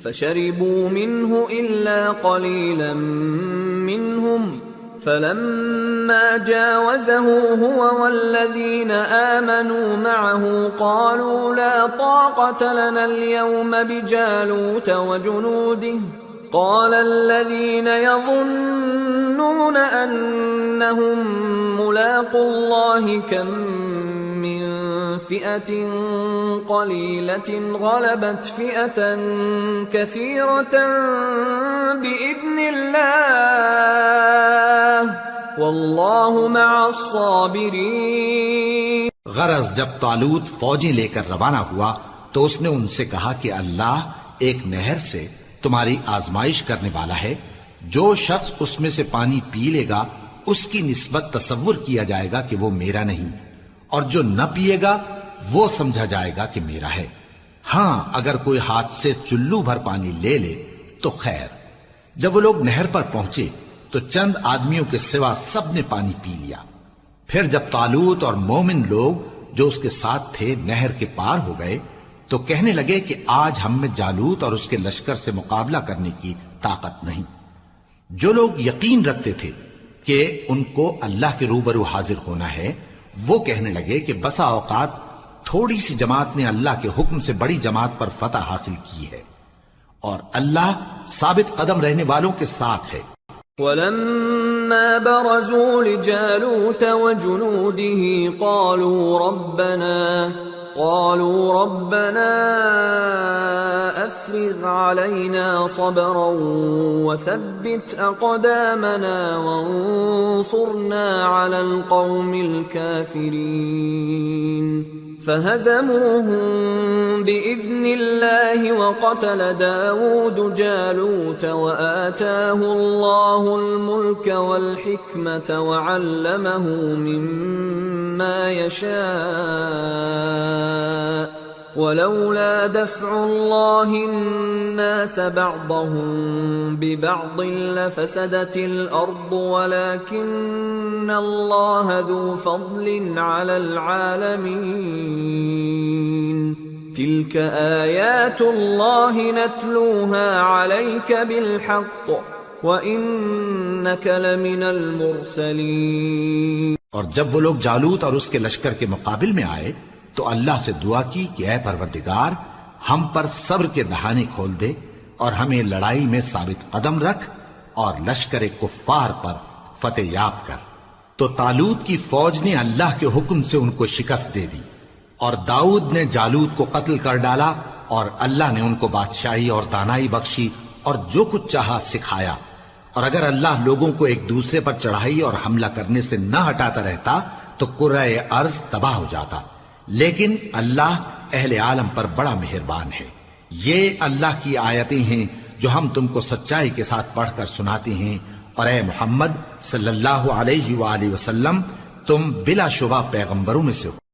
فشربوا منه إلا قليلا منهم فلما جاوزه هو والذين آمنوا معه قالوا لا طاقة لنا اليوم بجالوت وجنوده قال الذين يظنون أنهم ملاقو الله كم من فئة قليلة غلبت فئة كثيرة بإذن الله والله مع الصابرين۔ غرض جب طالوت فوجیں لے کر روانہ ہوا تو اس نے ان سے کہا کہ اللہ ایک نہر سے تمہاری آزمائش کرنے والا ہے، جو شخص اس میں سے پانی پی لے گا اس کی نسبت تصور کیا جائے گا کہ وہ میرا نہیں، اور جو نہ پیے گا وہ سمجھا جائے گا کہ میرا ہے۔ ہاں اگر کوئی ہاتھ سے چلو بھر پانی لے لے تو خیر۔ جب وہ لوگ نہر پر پہنچے تو چند آدمیوں کے سوا سب نے پانی پی لیا۔ پھر جب طالوت اور مومن لوگ جو اس کے ساتھ تھے نہر کے پار ہو گئے تو کہنے لگے کہ آج ہم میں جالوت اور اس کے لشکر سے مقابلہ کرنے کی طاقت نہیں۔ جو لوگ یقین رکھتے تھے کہ ان کو اللہ کے روبرو حاضر ہونا ہے، وہ کہنے لگے کہ بسا اوقات تھوڑی سی جماعت نے اللہ کے حکم سے بڑی جماعت پر فتح حاصل کی ہے، اور اللہ ثابت قدم رہنے والوں کے ساتھ ہے۔ وَلَمَّا بَرَزُوا لِجَالُوتَ وَجُنُودِهِ قالوا ربنا افرغ علينا صبرا وثبت اقدامنا وانصرنا على القوم الكافرين فهزموهم باذن الله وقتل داود جالوت وآتاه الله الملك والحكمة وعلمه مما يشاء ولولا دفع الله الناس بعضهم ببعض لفسدت الأرض ولكن الله ذو فضل على العالمين تلك آيات الله نتلوها عليك بالحق وإنك لمن المرسلين۔ اور جب وہ لوگ جالوت اور اس کے لشکر کے مقابل میں آئے تو اللہ سے دعا کی کہ اے پروردگار ہم پر صبر کے دہانے کھول دے اور ہمیں لڑائی میں ثابت قدم رکھ اور لشکر کفار پر فتح یاب کر۔ تو طالوت کی فوج نے اللہ کے حکم سے ان کو شکست دے دی، اور داؤد نے جالوت کو قتل کر ڈالا، اور اللہ نے ان کو بادشاہی اور دانائی بخشی اور جو کچھ چاہا سکھایا۔ اور اگر اللہ لوگوں کو ایک دوسرے پر چڑھائی اور حملہ کرنے سے نہ ہٹاتا رہتا تو کرۂ ارض تباہ ہو جاتا، لیکن اللہ اہل عالم پر بڑا مہربان ہے۔ یہ اللہ کی آیتیں ہیں جو ہم تم کو سچائی کے ساتھ پڑھ کر سناتے ہیں، اور اے محمد صلی اللہ علیہ وآلہ وسلم تم بلا شبہ پیغمبروں میں سے ہو۔